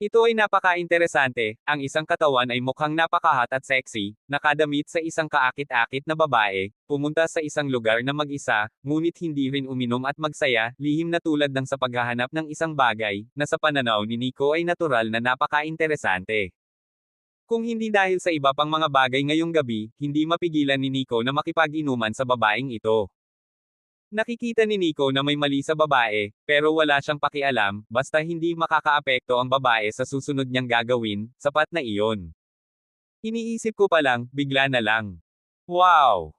Ito ay napaka-interesante, ang isang katawan ay mukhang napaka-hot at sexy, nakadamit sa isang kaakit-akit na babae, pumunta sa isang lugar na mag-isa, ngunit hindi rin uminom at magsaya, lihim na tulad ng sa paghahanap ng isang bagay, na sa pananaw ni Nico ay natural na napaka-interesante. Kung hindi dahil sa iba pang mga bagay ngayong gabi, hindi mapigilan ni Nico na makipag-inuman sa babaeng ito. Nakikita ni Nico na may mali sa babae, pero wala siyang pakialam, basta hindi makakaapekto ang babae sa susunod niyang gagawin, sapat na iyon. Iniisip ko pa lang, bigla na lang. Wow!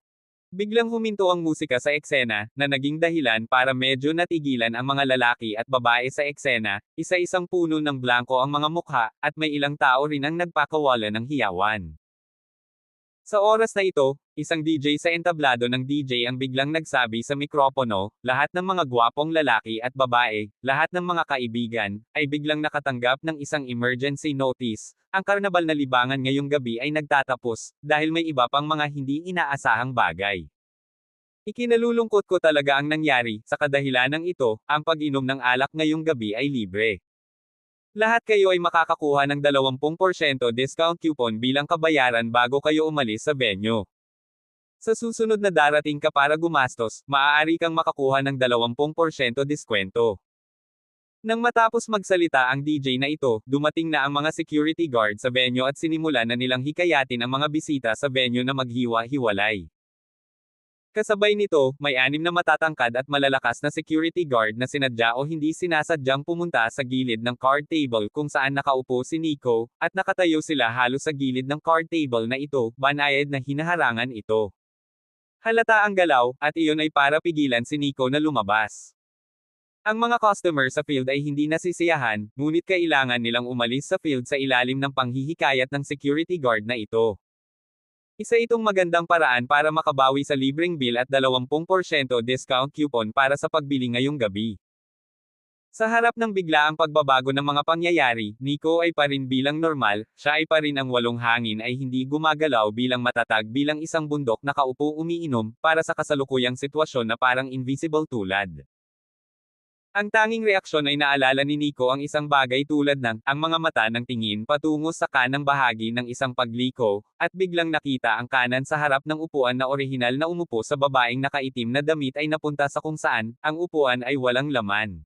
Biglang huminto ang musika sa eksena, na naging dahilan para medyo natigilan ang mga lalaki at babae sa eksena, isa-isang puno ng blanko ang mga mukha, at may ilang tao rin ang nagpakawala ng hiyawan. Sa oras na ito, isang DJ sa entablado ng DJ ang biglang nagsabi sa mikropono, lahat ng mga gwapong lalaki at babae, lahat ng mga kaibigan, ay biglang nakatanggap ng isang emergency notice. Ang karnabal na libangan ngayong gabi ay nagtatapos, dahil may iba pang mga hindi inaasahang bagay. Ikinalulungkot ko talaga ang nangyari, sa kadahilanang ito, ang pag-inom ng alak ngayong gabi ay libre. Lahat kayo ay makakakuha ng 20% discount coupon bilang kabayaran bago kayo umalis sa venue. Sa susunod na darating ka para gumastos, maaari kang makakuha ng 20% diskwento. Nang matapos magsalita ang DJ na ito, dumating na ang mga security guard sa venue at sinimulan na nilang hikayatin ang mga bisita sa venue na maghiwa-hiwalay. Kasabay nito, may 6 na matatangkad at malalakas na security guard na sinadya o hindi sinasadyang pumunta sa gilid ng card table kung saan nakaupo si Nico, at nakatayo sila halos sa gilid ng card table na ito, banayad na hinaharangan ito. Halata ang galaw, at iyon ay para pigilan si Nico na lumabas. Ang mga customer sa field ay hindi nasisiyahan, ngunit kailangan nilang umalis sa field sa ilalim ng panghihikayat ng security guard na ito. Isa itong magandang paraan para makabawi sa libreng bill at 20% discount coupon para sa pagbili ngayong gabi. Sa harap ng biglaang pagbabago ng mga pangyayari, Nico ay pa rin bilang normal, siya ay pa rin ang walong hangin ay hindi gumagalaw bilang matatag bilang isang bundok na kaupo umiinom, para sa kasalukuyang sitwasyon na parang invisible tulad. Ang tanging reaksyon ay naalala ni Nico ang isang bagay tulad ng, ang mga mata ng tingin patungo sa kanang bahagi ng isang pagliko, at biglang nakita ang kanan sa harap ng upuan na orihinal na umupo sa babaeng nakaitim na damit ay napunta sa kung saan, ang upuan ay walang laman.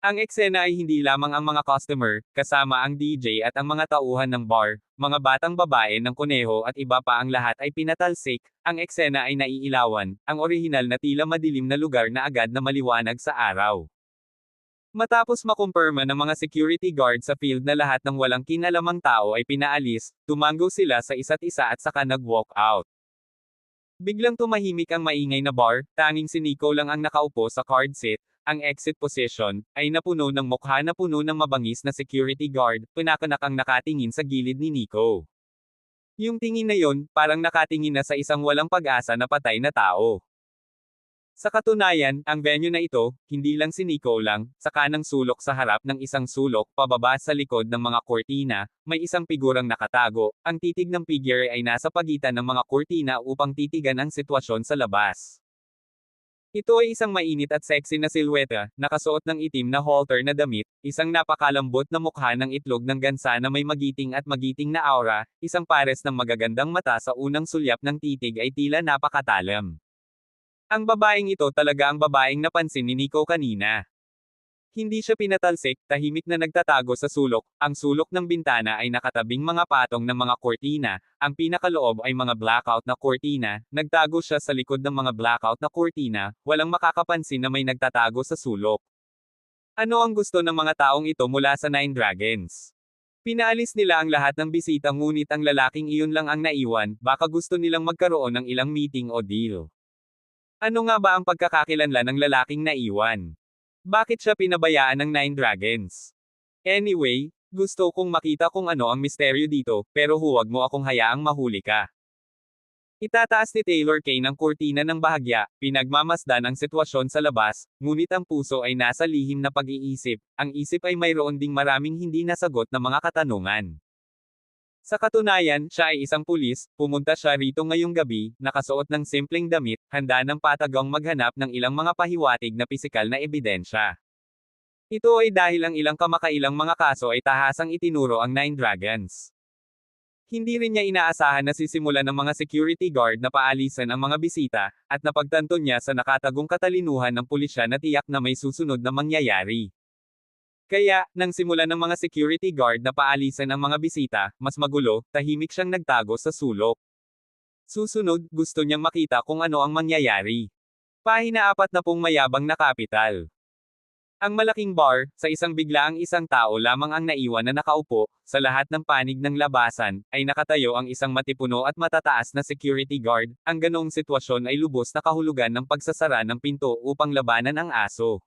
Ang eksena ay hindi lamang ang mga customer, kasama ang DJ at ang mga tauhan ng bar, mga batang babae ng kuneho at iba pa ang lahat ay pinatalsik, ang eksena ay naiilawan, ang orihinal na tila madilim na lugar na agad na maliwanag sa araw. Matapos makumpirma ng mga security guard sa field na lahat ng walang kinalamang tao ay pinaalis, tumango sila sa isa't isa at saka nag-walk out. Biglang tumahimik ang maingay na bar, tanging si Nico lang ang nakaupo sa card seat. Ang exit position ay napuno ng mukha na puno ng mabangis na security guard, pinakanak ang nakatingin sa gilid ni Nico. Yung tingin na yon, parang nakatingin na sa isang walang pag-asa na patay na tao. Sa katunayan, ang venue na ito, hindi lang si Nico lang, sa kanang sulok sa harap ng isang sulok, pababa sa likod ng mga kurtina, may isang figurang nakatago, ang titig ng figure ay nasa pagitan ng mga kurtina upang titigan ang sitwasyon sa labas. Ito ay isang mainit at sexy na silhweta, nakasuot ng itim na halter na damit, isang napakalambot na mukha ng itlog ng gansa na may magiting at magiting na aura, isang pares ng magagandang mata sa unang sulyap ng titig ay tila napakatalam. Ang babaeng ito talaga ang babaeng napansin ni Nico kanina. Hindi siya pinatalsik, tahimik na nagtatago sa sulok, ang sulok ng bintana ay nakatabing mga patong ng mga kurtina, ang pinakaloob ay mga blackout na kurtina, nagtago siya sa likod ng mga blackout na kurtina, walang makakapansin na may nagtatago sa sulok. Ano ang gusto ng mga taong ito mula sa Nine Dragons? Pinaalis nila ang lahat ng bisita ngunit ang lalaking iyon lang ang naiwan, baka gusto nilang magkaroon ng ilang meeting o deal. Ano nga ba ang pagkakakilanlan ng lalaking naiwan? Bakit siya pinabayaan ng Nine Dragons? Anyway, gusto kong makita kung ano ang misteryo dito, pero huwag mo akong hayaang mahuli ka. Itataas ni Taylor Kane ang kurtina ng bahagya, pinagmamasdan ang sitwasyon sa labas, ngunit ang puso ay nasa lihim na pag-iisip, ang isip ay mayroon ding maraming hindi nasagot na mga katanungan. Sa katunayan, siya ay isang pulis, pumunta siya rito ngayong gabi, nakasuot ng simpleng damit, handa ng patagang maghanap ng ilang mga pahiwatig na pisikal na ebidensya. Ito ay dahil ang ilang kamakailang mga kaso ay tahasang itinuro ang Nine Dragons. Hindi rin niya inaasahan na sisimulan ng mga security guard na paalisan ang mga bisita, at napagtanto niya sa nakatagong katalinuhan ng pulisya na tiyak na may susunod na mangyayari. Kaya, nang simulan ng mga security guard na paalisan ang mga bisita, mas magulo, tahimik siyang nagtago sa sulok. Susunod, gusto niyang makita kung ano ang mangyayari. Pahina 40 mayabang na kapital. Ang malaking bar, sa isang biglaang isang tao lamang ang naiwan na nakaupo, sa lahat ng panig ng labasan, ay nakatayo ang isang matipuno at matataas na security guard, ang ganoong sitwasyon ay lubos na kahulugan ng pagsasara ng pinto upang labanan ang aso.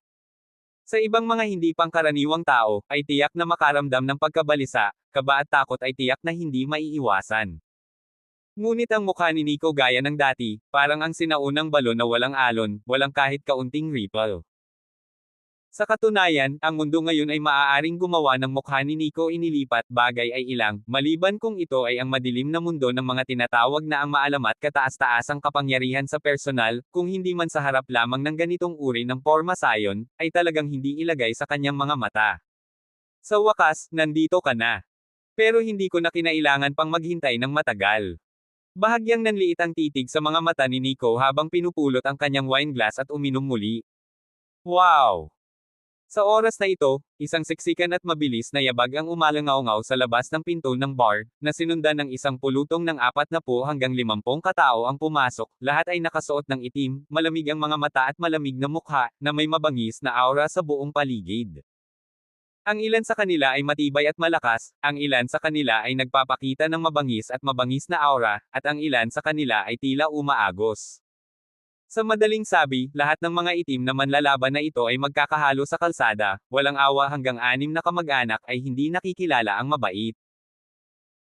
Sa ibang mga hindi pangkaraniwang tao, ay tiyak na makaramdam ng pagkabalisa, kaba at takot ay tiyak na hindi maiiwasan. Ngunit ang mukha ni Nico gaya ng dati, parang ang sinaunang balon na walang alon, walang kahit kaunting ripple. Sa katunayan, ang mundo ngayon ay maaaring gumawa ng mukha ni Nico inilipat bagay ay ilang, maliban kung ito ay ang madilim na mundo ng mga tinatawag na ang maalamat kataas-taasang kapangyarihan sa personal, kung hindi man sa harap lamang ng ganitong uri ng porma sayon, ay talagang hindi ilagay sa kanyang mga mata. Sa wakas, nandito ka na. Pero hindi ko na kinailangan pang maghintay ng matagal. Bahagyang nanliit ang titig sa mga mata ni Nico habang pinupulot ang kanyang wine glass at uminom muli. Wow! Sa oras na ito, isang siksikan at mabilis na yabag ang umalangaw-ngaw sa labas ng pinto ng bar, na sinundan ng isang pulutong ng 40 hanggang 50 katao ang pumasok, lahat ay nakasuot ng itim, malamig ang mga mata at malamig na mukha, na may mabangis na aura sa buong paligid. Ang ilan sa kanila ay matibay at malakas, ang ilan sa kanila ay nagpapakita ng mabangis at mabangis na aura, at ang ilan sa kanila ay tila umaagos. Sa madaling sabi, lahat ng mga itim na manlalaban na ito ay magkakahalo sa kalsada, walang awa hanggang 6 na kamag-anak ay hindi nakikilala ang mabait.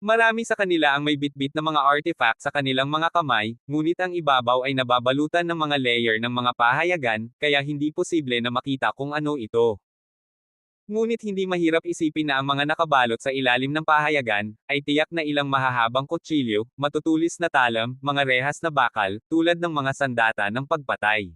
Marami sa kanila ang may bitbit na mga artifact sa kanilang mga kamay, ngunit ang ibabaw ay nababalutan ng mga layer ng mga pahayagan, kaya hindi posible na makita kung ano ito. Ngunit hindi mahirap isipin na ang mga nakabalot sa ilalim ng pahayagan, ay tiyak na ilang mahahabang kutsilyo, matutulis na talam, mga rehas na bakal, tulad ng mga sandata ng pagpatay.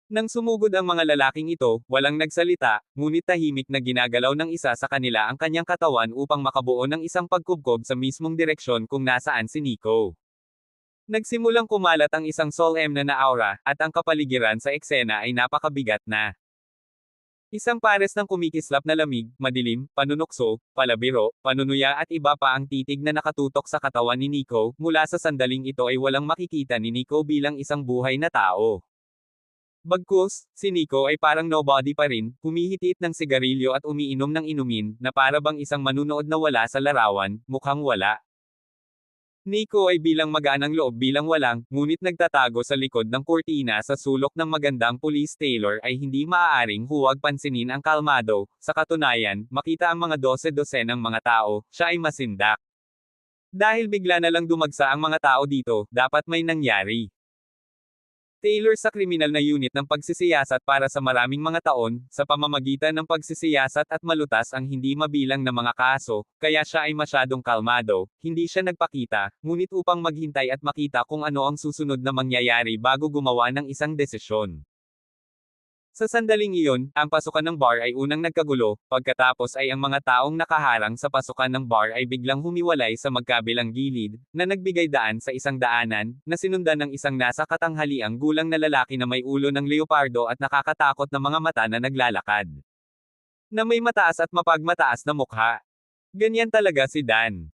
Nang sumugod ang mga lalaking ito, walang nagsalita, ngunit tahimik na ginagalaw ng isa sa kanila ang kanyang katawan upang makabuo ng isang pagkubkob sa mismong direksyon kung nasaan si Nico. Nagsimulang kumalat ang isang solemn na aura, at ang kapaligiran sa eksena ay napakabigat na. Isang pares ng kumikislap na lamig, madilim, panunukso, palabiro, panunuya at iba pa ang titig na nakatutok sa katawan ni Nico, mula sa sandaling ito ay walang makikita ni Nico bilang isang buhay na tao. Bagkus, si Nico ay parang nobody pa rin, humihitiit ng sigarilyo at umiinom ng inumin, na para bang isang manunood na wala sa larawan, mukhang wala. Nico ay bilang magaan ang loob bilang walang, ngunit nagtatago sa likod ng kurtina sa sulok ng magandang police tailor ay hindi maaaring huwag pansinin ang kalmado, sa katunayan, makita ang mga dose-dosenang mga tao, siya ay masindak. Dahil bigla na lang dumagsa ang mga tao dito, dapat may nangyari. Tailor sa kriminal na unit ng pagsisiyasat para sa maraming mga taon, sa pamamagitan ng pagsisiyasat at malutas ang hindi mabilang na mga kaso, kaya siya ay masyadong kalmado, hindi siya nagpakita, ngunit upang maghintay at makita kung ano ang susunod na mangyayari bago gumawa ng isang desisyon. Sa sandaling iyon, ang pasukan ng bar ay unang nagkagulo, pagkatapos ay ang mga taong nakaharang sa pasukan ng bar ay biglang humiwalay sa magkabilang gilid, na nagbigay daan sa isang daanan, na sinundan ng isang nasa katanghaliang gulang na lalaki na may ulo ng leopardo at nakakatakot na mga mata na naglalakad. Na may mataas at mapagmataas na mukha. Ganyan talaga si Dan.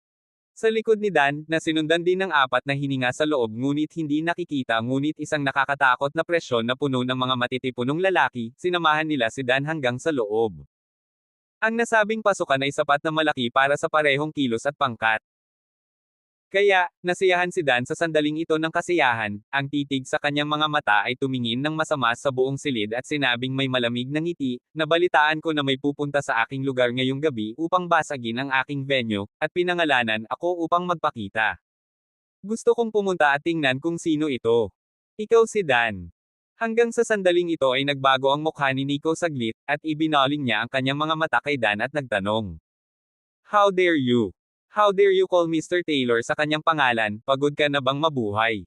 Sa likod ni Dan, na sinundan din ng apat na hininga sa loob ngunit hindi nakikita ngunit isang nakakatakot na presyon na puno ng mga matitipunong lalaki, sinamahan nila si Dan hanggang sa loob. Ang nasabing pasukan ay sapat na malaki para sa parehong kilos at pangkat. Kaya, nasiyahan si Dan sa sandaling ito ng kasiyahan, ang titig sa kanyang mga mata ay tumingin ng masama sa buong silid at sinabing may malamig na ngiti, nabalitaan ko na may pupunta sa aking lugar ngayong gabi upang basagin ang aking venue, at pinangalanan ako upang magpakita. Gusto kong pumunta at tingnan kung sino ito. Ikaw si Dan. Hanggang sa sandaling ito ay nagbago ang mukha ni Nico saglit, at ibinaling niya ang kanyang mga mata kay Dan at nagtanong. How dare you? How dare you call Mr. Taylor sa kanyang pangalan, pagod ka na bang mabuhay?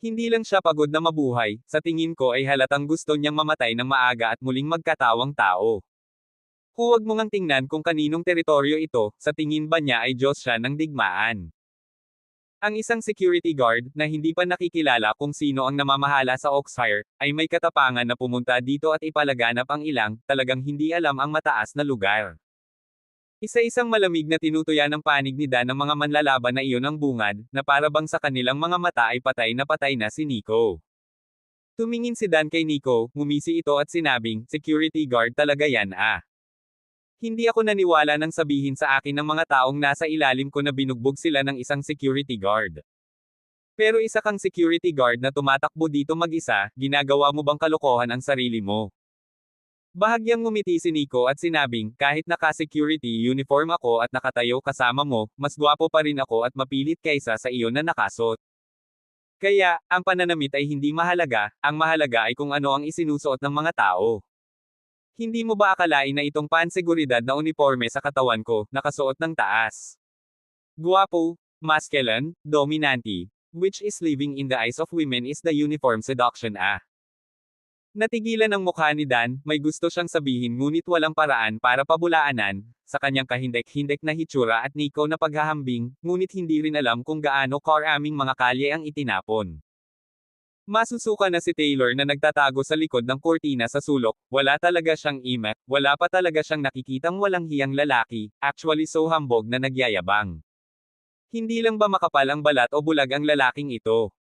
Hindi lang siya pagod na mabuhay, sa tingin ko ay halatang gusto niyang mamatay ng maaga at muling magkatawang tao. Huwag mo ngang tingnan kung kaninong teritoryo ito, sa tingin ba niya ay Diyos siya ng digmaan. Ang isang security guard, na hindi pa nakikilala kung sino ang namamahala sa Oxfire, ay may katapangan na pumunta dito at ipalaganap ang ilang, talagang hindi alam ang mataas na lugar. Isa-isang malamig na tinutuya ng panig ni Dan ng mga manlalaban na iyon ang bungad, na para bang sa kanilang mga mata ay patay na si Nico. Tumingin si Dan kay Nico, ngumisi ito at sinabing, security guard talaga yan ah. Hindi ako naniwala nang sabihin sa akin ng mga taong nasa ilalim ko na binugbog sila ng isang security guard. Pero isa kang security guard na tumatakbo dito mag-isa, ginagawa mo bang kalokohan ang sarili mo? Bahagyang ngumiti si Nico at sinabing, kahit naka-security uniform ako at nakatayo kasama mo, mas gwapo pa rin ako at mapilit kaysa sa iyo na nakasot. Kaya, ang pananamit ay hindi mahalaga, ang mahalaga ay kung ano ang isinusuot ng mga tao. Hindi mo ba akalain na itong panseguridad na uniforme sa katawan ko, nakasuot ng taas? Gwapo, masculine, dominante, which is living in the eyes of women is the uniform seduction ah. Natigilan ang mukha ni Dan, may gusto siyang sabihin ngunit walang paraan para pabulaanan, sa kanyang kahindek-hindek na hitsura at Nico na paghahambing, ngunit hindi rin alam kung gaano karaming mga kalye ang itinapon. Masusuka na si Taylor na nagtatago sa likod ng kurtina sa sulok, wala talaga siyang imak, wala pa talaga siyang nakikitang walang hiyang lalaki, actually so hambog na nagyayabang. Hindi lang ba makapal ang balat o bulag ang lalaking ito?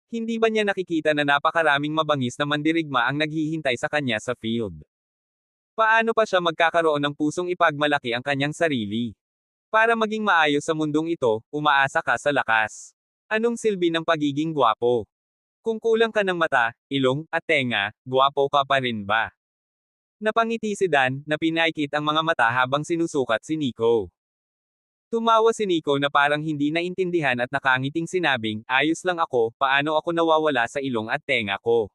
Hindi ba niya nakikita na napakaraming mabangis na mandirigma ang naghihintay sa kanya sa field? Paano pa siya magkakaroon ng pusong ipagmalaki ang kanyang sarili? Para maging maayos sa mundong ito, umaasa ka sa lakas. Anong silbi ng pagiging gwapo? Kung kulang ka ng mata, ilong, at tenga, gwapo ka pa rin ba? Napangiti si Dan, na pinaikit ang mga mata habang sinusukat si Nico. Tumawa si Nico na parang hindi naintindihan at nakangiting sinabing, ayos lang ako, paano ako nawawala sa ilong at tenga ko?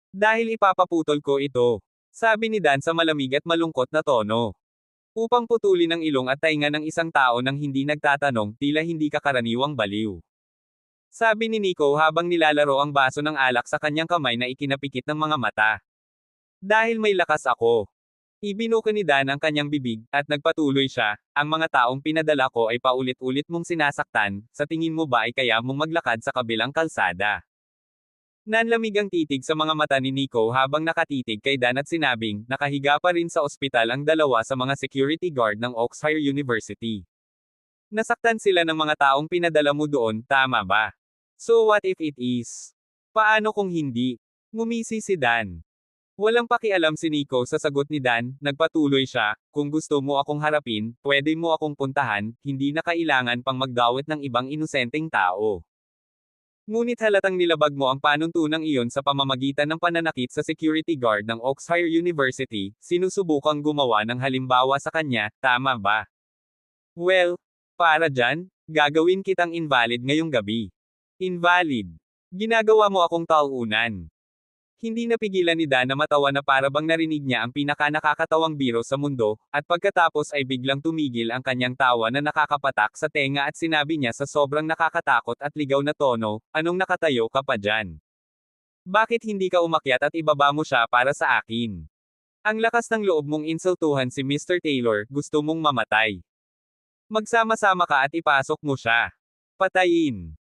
Dahil ipapaputol ko ito. Sabi ni Dan sa malamig at malungkot na tono. Upang putulin ang ilong at tainga ng isang tao nang hindi nagtatanong, tila hindi ka karaniwang baliw. Sabi ni Nico habang nilalaro ang baso ng alak sa kanyang kamay na ikinapikit ng mga mata. Dahil may lakas ako. Ibinuka ni Dan ang kanyang bibig, at nagpatuloy siya, ang mga taong pinadala ko ay paulit-ulit mong sinasaktan, sa tingin mo ba ay kaya mong maglakad sa kabilang kalsada? Nanlamig ang titig sa mga mata ni Nico habang nakatitig kay Dan at sinabing, nakahiga pa rin sa ospital ang dalawa sa mga security guard ng Oxford University. Nasaktan sila ng mga taong pinadala mo doon, tama ba? So what if it is? Paano kung hindi? Ngumisi si Dan. Walang pakialam si Nico sa sagot ni Dan, nagpatuloy siya, kung gusto mo akong harapin, pwede mo akong puntahan, hindi na kailangan pang magdawit ng ibang inosenteng tao. Ngunit halatang nilabag mo ang panuntunang iyon sa pamamagitan ng pananakit sa security guard ng Oxford University, sinusubukang gumawa ng halimbawa sa kanya, tama ba? Well, para dyan, gagawin kitang invalid ngayong gabi. Invalid. Ginagawa mo akong tauunan. Hindi napigilan ni Dan na matawa na para bang narinig niya ang pinaka-nakakatawang biro sa mundo, at pagkatapos ay biglang tumigil ang kanyang tawa na nakakapatak sa tenga at sinabi niya sa sobrang nakakatakot at ligaw na tono, anong nakatayo ka pa dyan? Bakit hindi ka umakyat at ibaba mo siya para sa akin? Ang lakas ng loob mong insultuhan si Mr. Taylor, gusto mong mamatay. Magsama-sama ka at ipasok mo siya. Patayin.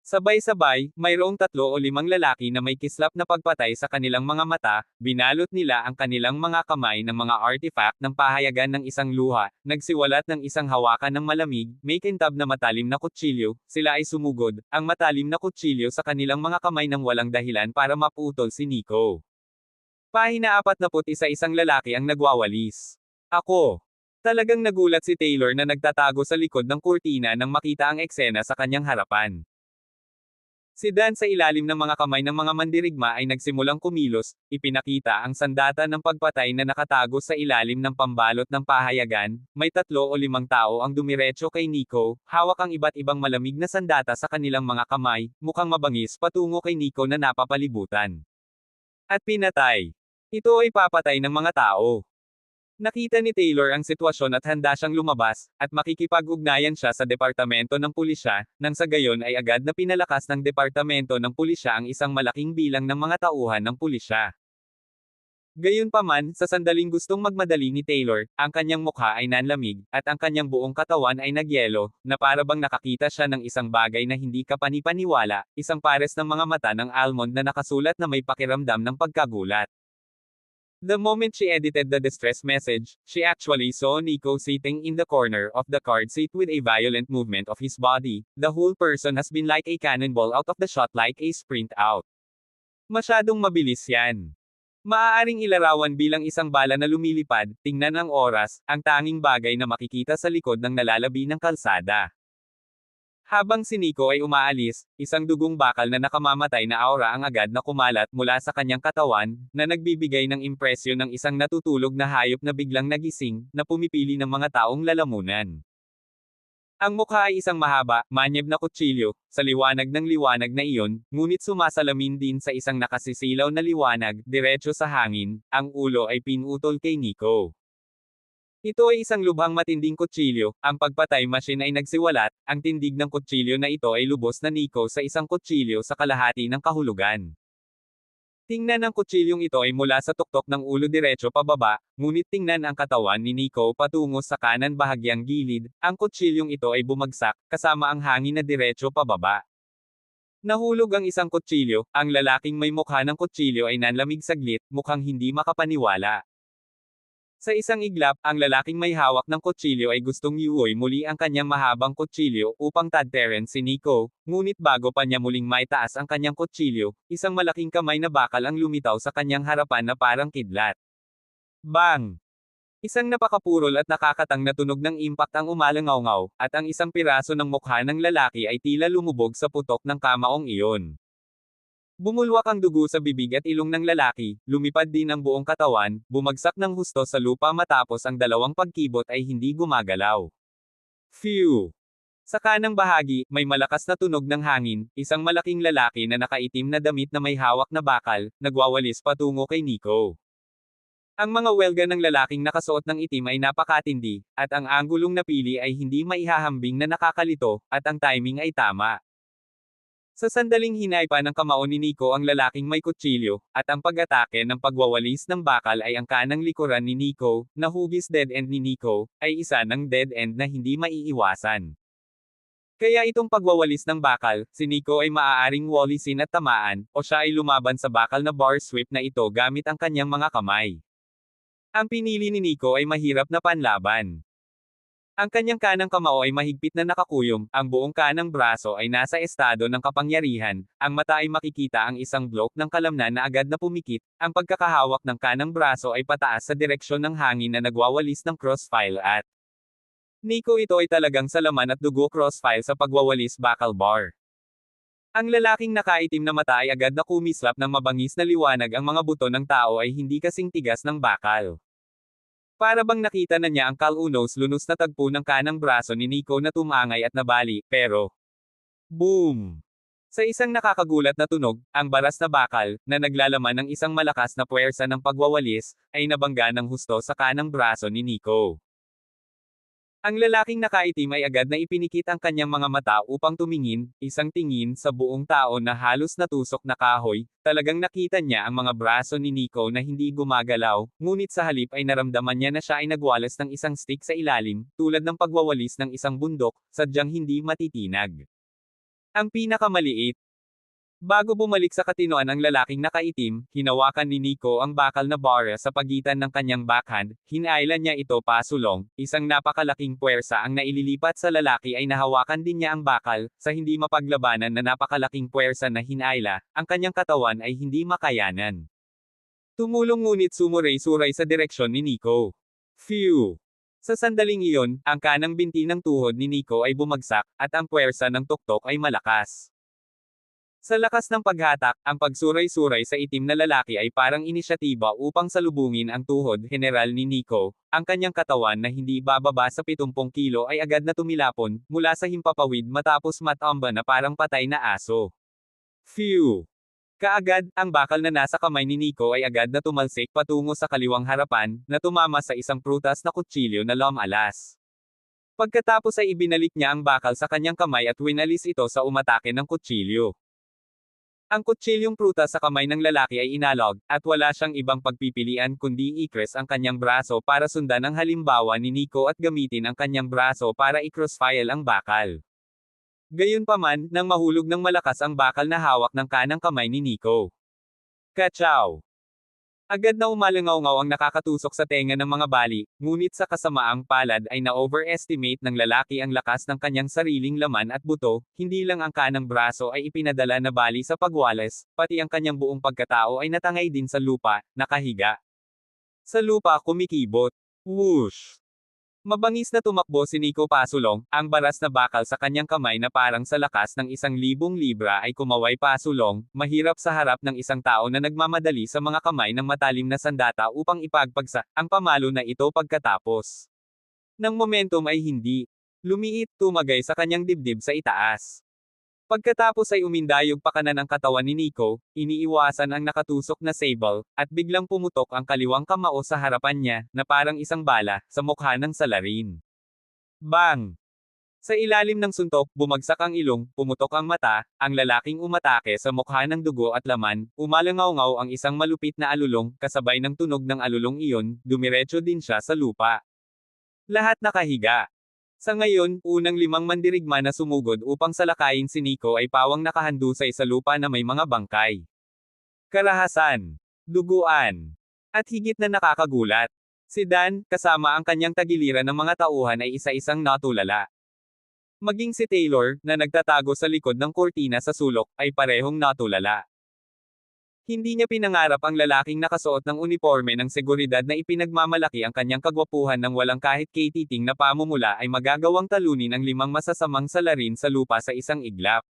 Sabay-sabay, mayroong 3 o 5 lalaki na may kislap na pagpatay sa kanilang mga mata, binalot nila ang kanilang mga kamay ng mga artifact ng pahayagan ng isang luha, nagsiwalat ng isang hawakan ng malamig, may kintab na matalim na kutsilyo, sila ay sumugod, ang matalim na kutsilyo sa kanilang mga kamay nang walang dahilan para maputol si Nico. Pahina 41 isang lalaki ang nagwawalis. Ako. Talagang nagulat si Taylor na nagtatago sa likod ng kurtina nang makita ang eksena sa kanyang harapan. Si Dan sa ilalim ng mga kamay ng mga mandirigma ay nagsimulang kumilos, ipinakita ang sandata ng pagpatay na nakatago sa ilalim ng pambalot ng pahayagan, may 3 o 5 tao ang dumiretso kay Nico, hawak ang iba't ibang malamig na sandata sa kanilang mga kamay, mukhang mabangis patungo kay Nico na napapalibutan. At pinatay. Ito ay papatay ng mga tao. Nakita ni Taylor ang sitwasyon at handa siyang lumabas, at makikipag-ugnayan siya sa Departamento ng Pulisya, nang sa gayon ay agad na pinalakas ng Departamento ng Pulisya ang isang malaking bilang ng mga tauhan ng pulisya. Gayunpaman, sa sandaling gustong magmadali ni Taylor, ang kanyang mukha ay nanlamig, at ang kanyang buong katawan ay nagyelo, na para bang nakakita siya ng isang bagay na hindi kapanipaniwala, isang pares ng mga mata ng almond na nakasulat na may pakiramdam ng pagkagulat. The moment she edited the distress message, she actually saw Nico sitting in the corner of the card seat with a violent movement of his body. The whole person has been like a cannonball out of the shot, like a sprint out. Masyadong mabilis yan. Maaaring ilarawan bilang isang bala na lumilipad, tingnan ang oras, ang tanging bagay na makikita sa likod ng nalalabi ng kalsada. Habang si Nico ay umaalis, isang dugong bakal na nakamamatay na aura ang agad na kumalat mula sa kanyang katawan, na nagbibigay ng impresyon ng isang natutulog na hayop na biglang nagising, na pumipili ng mga taong lalamunan. Ang mukha ay isang mahaba, manyeb na kutsilyo, sa liwanag ng liwanag na iyon, ngunit sumasalamin din sa isang nakasisilaw na liwanag, diretso sa hangin, ang ulo ay pinutol kay Nico. Ito ay isang lubhang matinding kutsilyo, ang pagpatay machine ay nagsiwalat, ang tindig ng kutsilyo na ito ay lubos na Nico sa isang kutsilyo sa kalahati ng kahulugan. Tingnan ang kutsilyong ito ay mula sa tuktok ng ulo diretso pababa, ngunit tingnan ang katawan ni Nico patungo sa kanan bahagyang gilid, ang kutsilyong ito ay bumagsak, kasama ang hangin na diretso pababa. Nahulog ang isang kutsilyo, ang lalaking may mukha ng kutsilyo ay nanlamig saglit, mukhang hindi makapaniwala. Sa isang iglap, ang lalaking may hawak ng kutsilyo ay gustong iuwi muli ang kanyang mahabang kutsilyo upang tadteren si Nico, ngunit bago pa niya muling maitaas ang kanyang kutsilyo, isang malaking kamay na bakal ang lumitaw sa kanyang harapan na parang kidlat. Bang! Isang napakapurol at nakakatang na tunog ng impact ang umalangaw-ngaw, at ang isang piraso ng mukha ng lalaki ay tila lumubog sa putok ng kamaong iyon. Bumulwak ang dugo sa bibig at ilong ng lalaki, lumipad din ang buong katawan, bumagsak ng husto sa lupa matapos ang dalawang pagkibot ay hindi gumagalaw. Phew! Sa kanang bahagi, may malakas na tunog ng hangin, isang malaking lalaki na nakaitim na damit na may hawak na bakal, nagwawalis patungo kay Nico. Ang mga welga ng lalaking nakasuot ng itim ay napakatindi, at ang anggulong napili ay hindi maihahambing na nakakalito, at ang timing ay tama. Sa sandaling hinaypa ng kamao ni Nico ang lalaking may kutsilyo, at ang pag-atake ng pagwawalis ng bakal ay ang kanang likuran ni Nico, na hugis dead end ni Nico, ay isa ng dead end na hindi maiiwasan. Kaya itong pagwawalis ng bakal, si Nico ay maaaring walisin at tamaan, o siya ay lumaban sa bakal na bar sweep na ito gamit ang kanyang mga kamay. Ang pinili ni Nico ay mahirap na panlaban. Ang kanyang kanang kamao ay mahigpit na nakakuyom, ang buong kanang braso ay nasa estado ng kapangyarihan, ang mata ay makikita ang isang blok ng kalamnan na agad na pumikit, ang pagkakahawak ng kanang braso ay pataas sa direksyon ng hangin na nagwawalis ng crossfile at Nico ito ay talagang salaman at dugo crossfile sa pagwawalis bakal bar. Ang lalaking nakaitim na mata ay agad na kumislap ng mabangis na liwanag ang mga buto ng tao ay hindi kasing tigas ng bakal. Para bang nakita na niya ang kalunos-lunos na tagpo ng kanang braso ni Nico na tumangay at nabali, pero boom! Sa isang nakakagulat na tunog, ang baras na bakal, na naglalaman ng isang malakas na puwersa ng pagwawalis, ay nabangga ng husto sa kanang braso ni Nico. Ang lalaking nakaitim ay agad na ipinikit ang kanyang mga mata upang tumingin, isang tingin sa buong tao na halos natusok na kahoy, talagang nakita niya ang mga braso ni Nico na hindi gumagalaw, ngunit sa halip ay naramdaman niya na siya ay nagwalas ng isang stick sa ilalim, tulad ng pagwawalis ng isang bundok, sadyang hindi matitinag. Ang pinakamaliit. Bago bumalik sa katinoan ang lalaking nakaitim, hinawakan ni Nico ang bakal na bara sa pagitan ng kanyang backhand, hinailan niya ito pasulong, isang napakalaking puwersa ang naililipat sa lalaki ay nahawakan din niya ang bakal, sa hindi mapaglabanan na napakalaking puwersa na hinaila, ang kanyang katawan ay hindi makayanan. Tumulong ngunit sumuray-suray sa direksyon ni Nico. Phew! Sa sandaling iyon, ang kanang binti ng tuhod ni Nico ay bumagsak, at ang puwersa ng tuktok ay malakas. Sa lakas ng paghatak, ang pagsuray-suray sa itim na lalaki ay parang inisyatiba upang salubungin ang tuhod general ni Nico, ang kanyang katawan na hindi bababa sa 70 kilo ay agad na tumilapon, mula sa himpapawid matapos matamba na parang patay na aso. Phew! Kaagad, ang bakal na nasa kamay ni Nico ay agad na tumalsik patungo sa kaliwang harapan, na tumama sa isang prutas na kutsilyo na lumalas. Pagkatapos ay ibinalik niya ang bakal sa kanyang kamay at winalis ito sa umatake ng kutsilyo. Ang kutsilyong prutas sa kamay ng lalaki ay inalog, at wala siyang ibang pagpipilian kundi ikres ang kanyang braso para sundan ang halimbawa ni Nico at gamitin ang kanyang braso para i-crossfile ang bakal. Gayunpaman, nang mahulog ng malakas ang bakal na hawak ng kanang kamay ni Nico. Kachaw! Agad na umalangaw-ngaw ang nakakatusok sa tenga ng mga bali, ngunit sa kasamaang palad ay na-overestimate ng lalaki ang lakas ng kanyang sariling laman at buto, hindi lang ang kanang braso ay ipinadala na bali sa pagwalas, pati ang kanyang buong pagkatao ay natangay din sa lupa, nakahiga. Sa lupa kumikibot. Whoosh! Mabangis na tumakbo si Nico pasulong, ang baras na bakal sa kanyang kamay na parang sa lakas ng 1,000 libra ay kumaway pasulong, mahirap sa harap ng isang tao na nagmamadali sa mga kamay ng matalim na sandata upang ipagpagsa ang pamalo na ito pagkatapos. Nang momentum ay hindi lumiit, tumagay sa kanyang dibdib sa itaas. Pagkatapos ay umindayog pa kanan ang katawan ni Nico, iniiwasan ang nakatusok na sable, at biglang pumutok ang kaliwang kamao sa harapan niya, na parang isang bala, sa mukha ng salarin. Bang! Sa ilalim ng suntok, bumagsak ang ilong, pumutok ang mata, ang lalaking umatake sa mukha ng dugo at laman, umalangaw-ngaw ang isang malupit na alulong, kasabay ng tunog ng alulong iyon, dumiretso din siya sa lupa. Lahat nakahiga. Sa ngayon, unang 5 mandirigma na sumugod upang salakayin si Nico ay pawang nakahandusay sa lupa na may mga bangkay. Karahasan, duguan, at higit na nakakagulat. Si Dan, kasama ang kanyang tagiliran ng mga tauhan ay isa-isang natulala. Maging si Taylor, na nagtatago sa likod ng kurtina sa sulok, ay parehong natulala. Hindi niya pinangarap ang lalaking nakasuot ng uniforme ng seguridad na ipinagmamalaki ang kanyang kagwapuhan ng walang kahit katiting na pamumula ay magagawang talunin ang 5 masasamang salarin sa lupa sa isang iglap.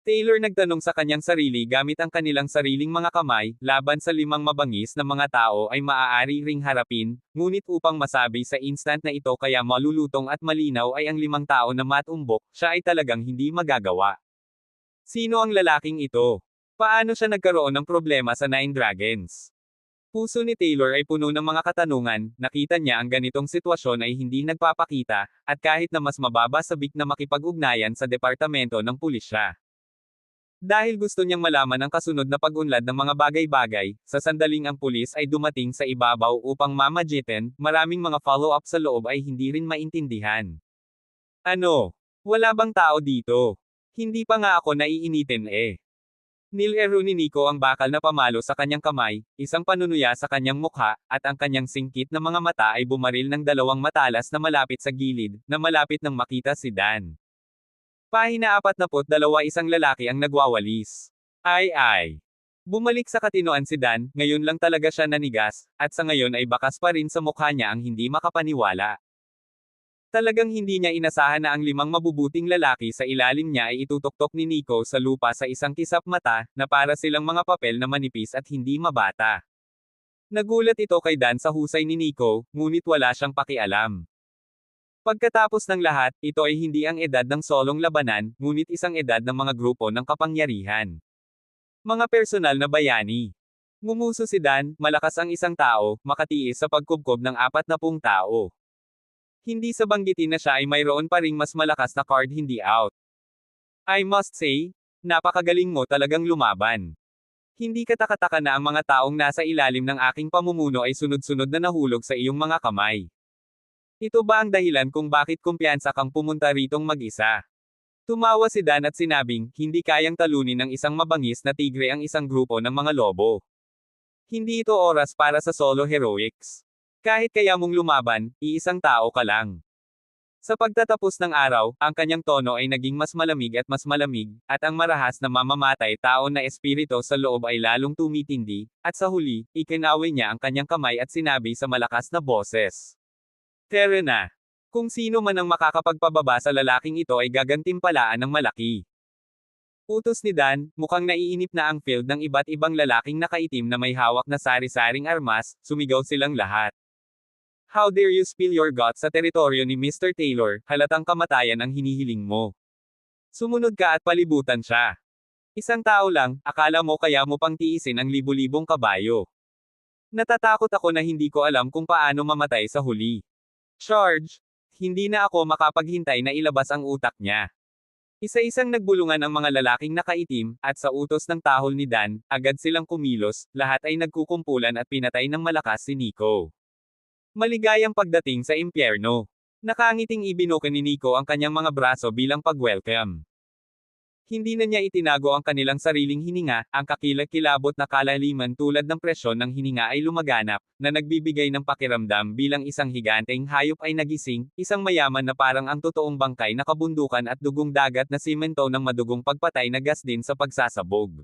Taylor nagtanong sa kanyang sarili gamit ang kanilang sariling mga kamay, laban sa 5 mabangis na mga tao ay maaari ring harapin, ngunit upang masabi sa instant na ito kaya malulutong at malinaw ay ang 5 tao na matumbok, siya ay talagang hindi magagawa. Sino ang lalaking ito? Paano siya nagkaroon ng problema sa Nine Dragons? Puso ni Taylor ay puno ng mga katanungan, nakita niya ang ganitong sitwasyon ay hindi nagpapakita, at kahit na mas mababa sabik na makipag-ugnayan sa departamento ng pulisya. Dahil gusto niyang malaman ang kasunod na pag-unlad ng mga bagay-bagay, sa sandaling ang pulis ay dumating sa ibabaw upang mamagitin, maraming mga follow-up sa loob ay hindi rin maintindihan. Ano? Wala bang tao dito? Hindi pa nga ako naiinitin eh. Nilero ni Nico ang bakal na pamalo sa kanyang kamay, isang panunuya sa kanyang mukha, at ang kanyang singkit na mga mata ay bumaril ng dalawang matalas na malapit sa gilid, na malapit nang makita si Dan. Pahina 42 isang lalaki ang nagwawalis. Ay. Bumalik sa katinoan si Dan, ngayon lang talaga siya nanigas, at sa ngayon ay bakas pa rin sa mukha niya ang hindi makapaniwala. Talagang hindi niya inasahan na ang 5 mabubuting lalaki sa ilalim niya ay itutoktok ni Nico sa lupa sa isang kisap mata, na para silang mga papel na manipis at hindi mabata. Nagulat ito kay Dan sa husay ni Nico, ngunit wala siyang pakialam. Pagkatapos ng lahat, ito ay hindi ang edad ng solong labanan, ngunit isang edad ng mga grupo ng kapangyarihan. Mga personal na bayani. Ngumuso si Dan, malakas ang isang tao, makatiis sa pagkubkob ng 40 tao. Hindi sa banggitin na siya ay mayroon pa ring mas malakas na card hindi out. I must say, napakagaling mo talagang lumaban. Hindi katakataka na ang mga taong nasa ilalim ng aking pamumuno ay sunod-sunod na nahulog sa iyong mga kamay. Ito ba ang dahilan kung bakit kumpiyansa kang pumunta ritong mag-isa? Tumawa si Dan at sinabing, hindi kayang talunin ng isang mabangis na tigre ang isang grupo ng mga lobo. Hindi ito oras para sa solo heroics. Kahit kaya mong lumaban, iisang tao ka lang. Sa pagtatapos ng araw, ang kanyang tono ay naging mas malamig, at ang marahas na mamamatay tao na espiritu sa loob ay lalong tumitindi, at sa huli, ikinaway niya ang kanyang kamay at sinabi sa malakas na boses. Tara na. Kung sino man ang makakapagpababa sa lalaking ito ay gagantimpalaan ng malaki. Utos ni Dan, mukhang naiinip na ang field ng iba't ibang lalaking nakaitim na may hawak na sari-saring armas, sumigaw silang lahat. How dare you spill your guts sa teritoryo ni Mr. Taylor, halatang kamatayan ang hinihiling mo. Sumunod ka at palibutan siya. Isang tao lang, akala mo kaya mo pang tiisin ang libu-libong kabayo. Natatakot ako na hindi ko alam kung paano mamatay sa huli. Charge! Hindi na ako makapaghintay na ilabas ang utak niya. Isa-isang nagbulungan ang mga lalaking nakaitim, at sa utos ng tahol ni Dan, agad silang kumilos, lahat ay nagkukumpulan at pinatay ng malakas si Nico. Maligayang pagdating sa impyerno. Nakangiting ibinuka ni Nico ang kanyang mga braso bilang pag-welcome. Hindi na niya itinago ang kanilang sariling hininga, ang kakilakilabot na kalaliman tulad ng presyon ng hininga ay lumaganap, na nagbibigay ng pakiramdam bilang isang higanteng hayop ay nagising, isang mayaman na parang ang totoong bangkay na kabundukan at dugong dagat na simento ng madugong pagpatay na gas din sa pagsasabog.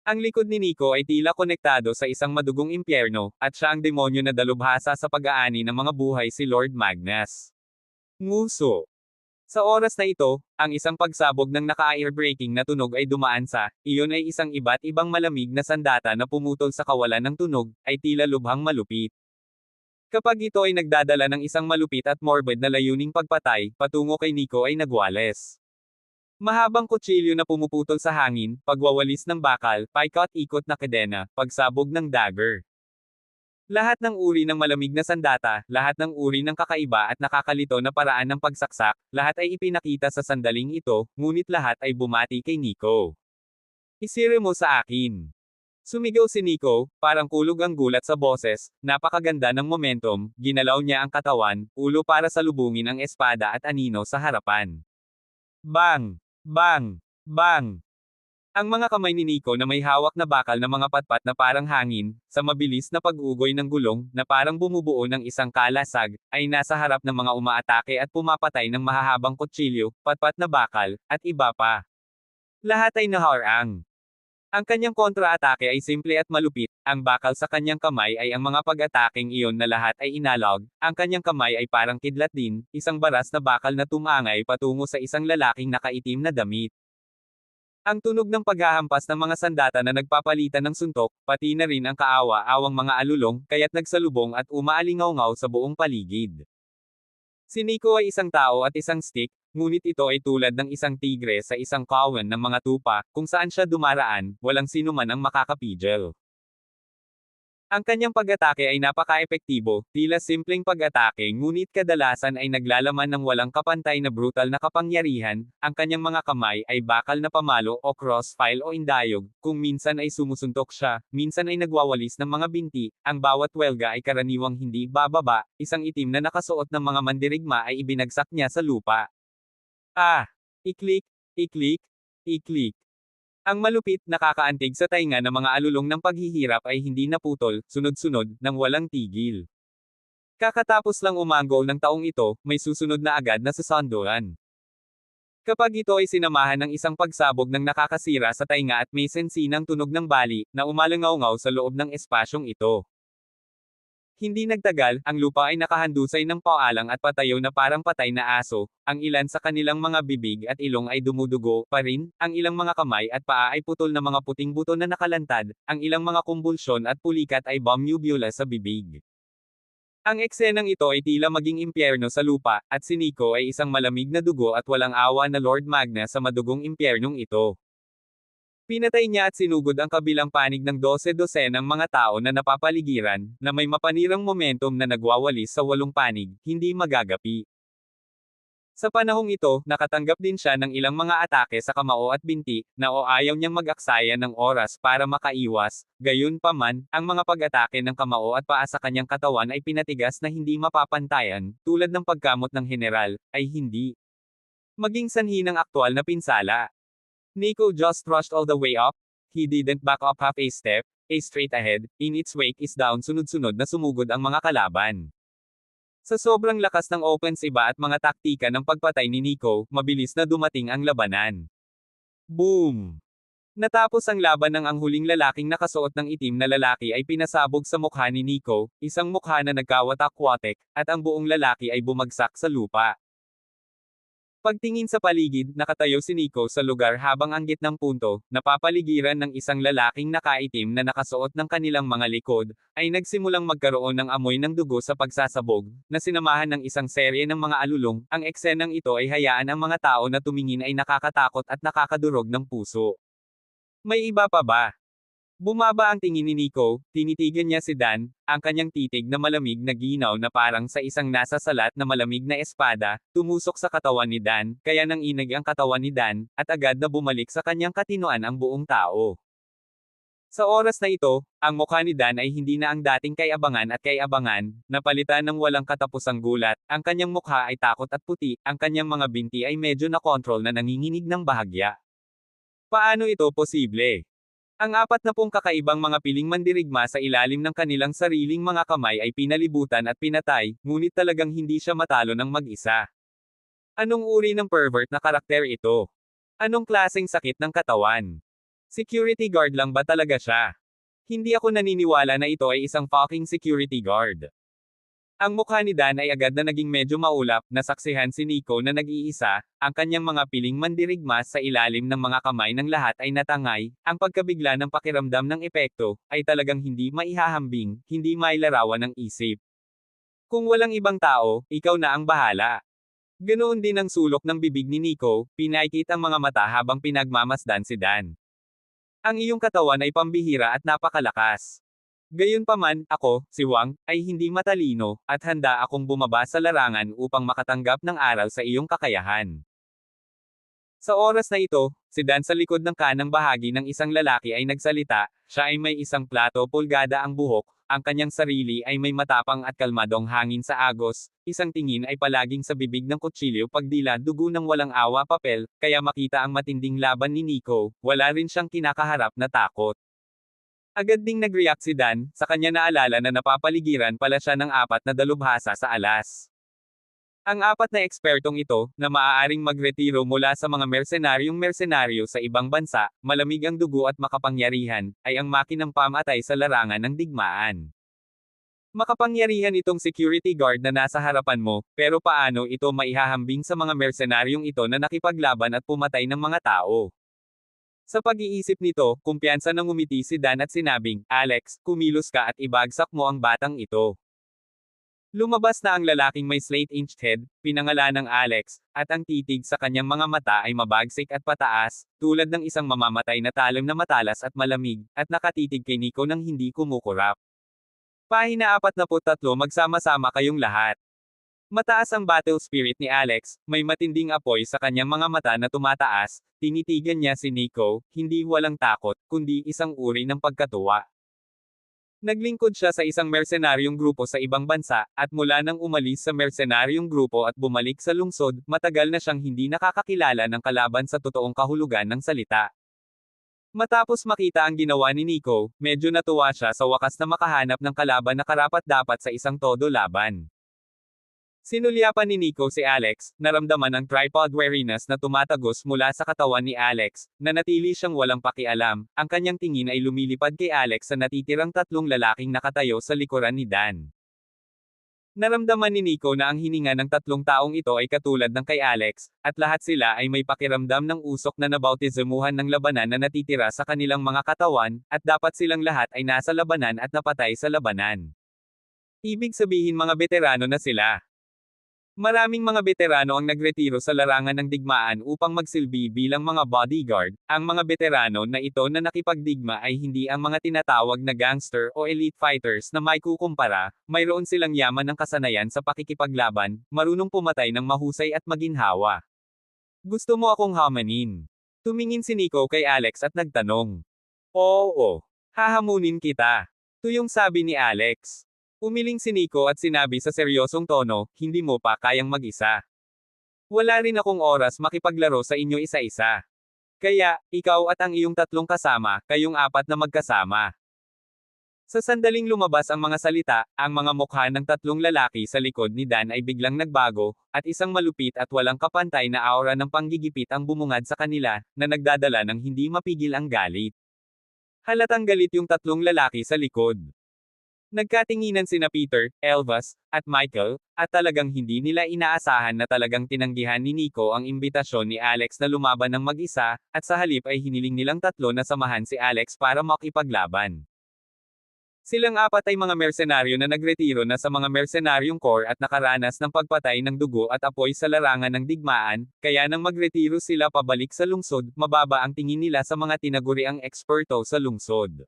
Ang likod ni Nico ay tila konektado sa isang madugong impyerno, at siya ang demonyo na dalubhasa sa pag-aani ng mga buhay si Lord Magnus. Nguso. Sa oras na ito, ang isang pagsabog ng naka-airbreaking na tunog ay dumaan sa, iyon ay isang iba't ibang malamig na sandata na pumutol sa kawalan ng tunog, ay tila lubhang malupit. Kapag ito ay nagdadala ng isang malupit at morbid na layuning pagpatay, patungo kay Nico ay nagwales. Mahabang kutsilyo na pumuputol sa hangin, pagwawalis ng bakal, paikot-ikot na kadena, pagsabog ng dagger. Lahat ng uri ng malamig na sandata, lahat ng uri ng kakaiba at nakakalito na paraan ng pagsaksak, lahat ay ipinakita sa sandaling ito, ngunit lahat ay bumati kay Nico. Isire mo sa akin. Sumigaw si Nico, parang kulog ang gulat sa boses, napakaganda ng momentum, ginalaw niya ang katawan, ulo para salubungin ang espada at anino sa harapan. Bang! Bang! Bang! Ang mga kamay ni Nico na may hawak na bakal na mga patpat na parang hangin, sa mabilis na pag-ugoy ng gulong, na parang bumubuo ng isang kalasag, ay nasa harap ng mga umaatake at pumapatay ng mahahabang kutsilyo, patpat na bakal, at iba pa. Lahat ay naharang. Ang kanyang kontra-atake ay simple at malupit, ang bakal sa kanyang kamay ay ang mga pag-ataking iyon na lahat ay inalog, ang kanyang kamay ay parang kidlat din, isang baras na bakal na tumangay patungo sa isang lalaking nakaitim na damit. Ang tunog ng paghahampas ng mga sandata na nagpapalitan ng suntok, pati na rin ang kaawa-awang mga alulong, kaya't nagsalubong at umaalingaw-ngaw sa buong paligid. Si Nico ay isang tao at isang stick, ngunit ito ay tulad ng isang tigre sa isang kawan ng mga tupa, kung saan siya dumaraan, walang sino man ang makakapigil. Ang kanyang pag-atake ay napaka-epektibo, tila simpleng pag-atake ngunit kadalasan ay naglalaman ng walang kapantay na brutal na kapangyarihan, ang kanyang mga kamay ay bakal na pamalo o crossfile o indayog, kung minsan ay sumusuntok siya, minsan ay nagwawalis ng mga binti, ang bawat welga ay karaniwang hindi bababa, isang itim na nakasuot ng mga mandirigma ay ibinagsak niya sa lupa. Ah! Iklik, iklik, iklik. Ang malupit, nakakaantig sa tainga ng mga alulong ng paghihirap ay hindi naputol, sunod-sunod, nang walang tigil. Kakatapos lang umanggo ng taong ito, may susunod na agad na sasanduan. Kapag ito ay sinamahan ng isang pagsabog ng nakakasira sa tainga at may sensinang tunog ng bali, na umalangaw-ngaw sa loob ng espasyong ito. Hindi nagtagal, ang lupa ay nakahandusay ng paalang at patayo na parang patay na aso, ang ilan sa kanilang mga bibig at ilong ay dumudugo pa rin, ang ilang mga kamay at paa ay putol na mga puting buto na nakalantad, ang ilang mga kumbulsyon at pulikat ay bomb uvula sa bibig. Ang eksenang ito ay tila maging impyerno sa lupa, at si Nico ay isang malamig na dugo at walang awa na Lord Magna sa madugong impyernong ito. Pinatay niya at sinugod ang kabilang panig ng 12-dosenang mga tao na napapaligiran, na may mapanirang momentum na nagwawalis sa 8 panig, hindi magagapi. Sa panahong ito, nakatanggap din siya ng ilang mga atake sa kamao at binti, na o ayaw niyang mag-aksaya ng oras para makaiwas, gayunpaman, ang mga pag-atake ng kamao at paa sa kanyang katawan ay pinatigas na hindi mapapantayan, tulad ng pagkamot ng general, ay hindi maging sanhi ng aktwal na pinsala. Nico just rushed all the way up. He didn't back up half a step, a straight ahead, in its wake is down sunod-sunod na sumugod ang mga kalaban. Sa sobrang lakas ng offensiba at mga taktika ng pagpatay ni Nico, mabilis na dumating ang labanan. Boom! Natapos ang laban ng ang huling lalaking nakasuot ng itim na lalaki ay pinasabog sa mukha ni Nico, isang mukha na nagkawatak-watek, at ang buong lalaki ay bumagsak sa lupa. Pagtingin sa paligid, nakatayo si Nico sa lugar habang ang gitnang punto, napapaligiran ng isang lalaking nakaitim na nakasuot ng kanilang mga likod, ay nagsimulang magkaroon ng amoy ng dugo sa pagsasabog, na sinamahan ng isang serye ng mga alulong. Ang eksenang ito ay hayaan ang mga tao na tumingin ay nakakatakot at nakakadurog ng puso. May iba pa ba? Bumaba ang tingin ni Nico, tinitigan niya si Dan, ang kanyang titig na malamig na ginaw na parang sa isang nasa salat na malamig na espada, tumusok sa katawan ni Dan, kaya nang inag ang katawan ni Dan, at agad na bumalik sa kanyang katinoan ang buong tao. Sa oras na ito, ang mukha ni Dan ay hindi na ang dating kay-abangan at kay-abangan, napalitan ng walang katapusang gulat, ang kanyang mukha ay takot at puti, ang kanyang mga binti ay medyo na-control na nanginginig ng bahagya. Paano ito posible? Ang 40 kakaibang mga piling mandirigma sa ilalim ng kanilang sariling mga kamay ay pinalibutan at pinatay, ngunit talagang hindi siya matalo ng mag-isa. Anong uri ng pervert na karakter ito? Anong klaseng sakit ng katawan? Security guard lang ba talaga siya? Hindi ako naniniwala na ito ay isang fucking security guard. Ang mukha ni Dan ay agad na naging medyo maulap, nasaksihan si Nico na nag-iisa, ang kanyang mga piling mandirigma sa ilalim ng mga kamay ng lahat ay natangay, ang pagkabigla ng pakiramdam ng epekto, ay talagang hindi maihahambing, hindi mailarawan ng isip. Kung walang ibang tao, ikaw na ang bahala. Ganoon din ang sulok ng bibig ni Nico, pinaikit ang mga mata habang pinagmamasdan si Dan. Ang iyong katawan ay pambihira at napakalakas. Gayunpaman, ako, si Wang, ay hindi matalino, at handa akong bumaba sa larangan upang makatanggap ng aral sa iyong kakayahan. Sa oras na ito, si Dan sa likod ng kanang bahagi ng isang lalaki ay nagsalita, siya ay may isang plato pulgada ang buhok, ang kanyang sarili ay may matapang at kalmadong hangin sa agos, isang tingin ay palaging sa bibig ng kutsilyo pagdila dugo ng walang awa papel, kaya makita ang matinding laban ni Nico, wala rin siyang kinakaharap na takot. Agad ding nag-react si Dan, sa kanya naalala na napapaligiran pala siya ng 4 na dalubhasa sa alas. Ang 4 na ekspertong ito, na maaaring magretiro mula sa mga mersenaryo sa ibang bansa, malamig ang dugo at makapangyarihan, ay ang makinang pamatay sa larangan ng digmaan. Makapangyarihan itong security guard na nasa harapan mo, pero paano ito maihahambing sa mga mersenaryong ito na nakipaglaban at pumatay ng mga tao? Sa pag-iisip nito, kumpiyansa nang ngumiti si Dan at sinabing, Alex, kumilos ka at ibagsak mo ang batang ito. Lumabas na ang lalaking may slate-inched head, pinangalan ng Alex, at ang titig sa kanyang mga mata ay mabagsik at pataas, tulad ng isang mamamatay na talim na matalas at malamig, at nakatitig kay Nico nang hindi kumukurap. Pahina 43 magsama-sama kayong lahat. Mataas ang battle spirit ni Alex, may matinding apoy sa kanyang mga mata na tumataas, tinitigan niya si Nico, hindi walang takot, kundi isang uri ng pagkatuwa. Naglingkod siya sa isang mersenaryong grupo sa ibang bansa, at mula nang umalis sa mersenaryong grupo at bumalik sa lungsod, matagal na siyang hindi nakakakilala ng kalaban sa totoong kahulugan ng salita. Matapos makita ang ginawa ni Nico, medyo natuwa siya sa wakas na makahanap ng kalaban na karapat-dapat sa isang todo laban. Sinulyapan ni Nico si Alex, naramdaman ang tripod wariness na tumatagos mula sa katawan ni Alex, nanatili siyang walang pakialam, ang kanyang tingin ay lumilipad kay Alex sa natitirang tatlong lalaking nakatayo sa likuran ni Dan. Naramdaman ni Nico na ang hininga ng tatlong taong ito ay katulad ng kay Alex, at lahat sila ay may pakiramdam ng usok na nabautizemuhan ng labanan na natitira sa kanilang mga katawan, at dapat silang lahat ay nasa labanan at napatay sa labanan. Ibig sabihin mga veterano na sila. Maraming mga veterano ang nagretiro sa larangan ng digmaan upang magsilbi bilang mga bodyguard. Ang mga veterano na ito na nakipagdigma ay hindi ang mga tinatawag na gangster o elite fighters na may kukumpara, mayroon silang yaman ng kasanayan sa pakikipaglaban, marunong pumatay ng mahusay at maginhawa. Gusto mo akong hamanin? Tumingin si Nico kay Alex at nagtanong. Oo, hahamunin kita. Tuyong sabi ni Alex. Umiling si Nico at sinabi sa seryosong tono, hindi mo pa kayang mag-isa. Wala rin akong oras makipaglaro sa inyo isa-isa. Kaya, ikaw at ang iyong tatlong kasama, kayong apat na magkasama. Sa sandaling lumabas ang mga salita, ang mga mukha ng tatlong lalaki sa likod ni Dan ay biglang nagbago, at isang malupit at walang kapantay na aura ng panggigipit ang bumungad sa kanila, na nagdadala ng hindi mapigil ang galit. Halatang galit yung tatlong lalaki sa likod. Nagkatinginan sina Peter, Elvas, at Michael, at talagang hindi nila inaasahan na talagang tinanggihan ni Nico ang imbitasyon ni Alex na lumaban ng mag-isa, at sa halip ay hiniling nilang tatlo na samahan si Alex para makipaglaban. Silang apat ay mga mersenaryo na nagretiro na sa mga mersenaryong corps at nakaranas ng pagpatay ng dugo at apoy sa larangan ng digmaan, kaya nang magretiro sila pabalik sa lungsod, mababa ang tingin nila sa mga tinaguriang eksperto sa lungsod.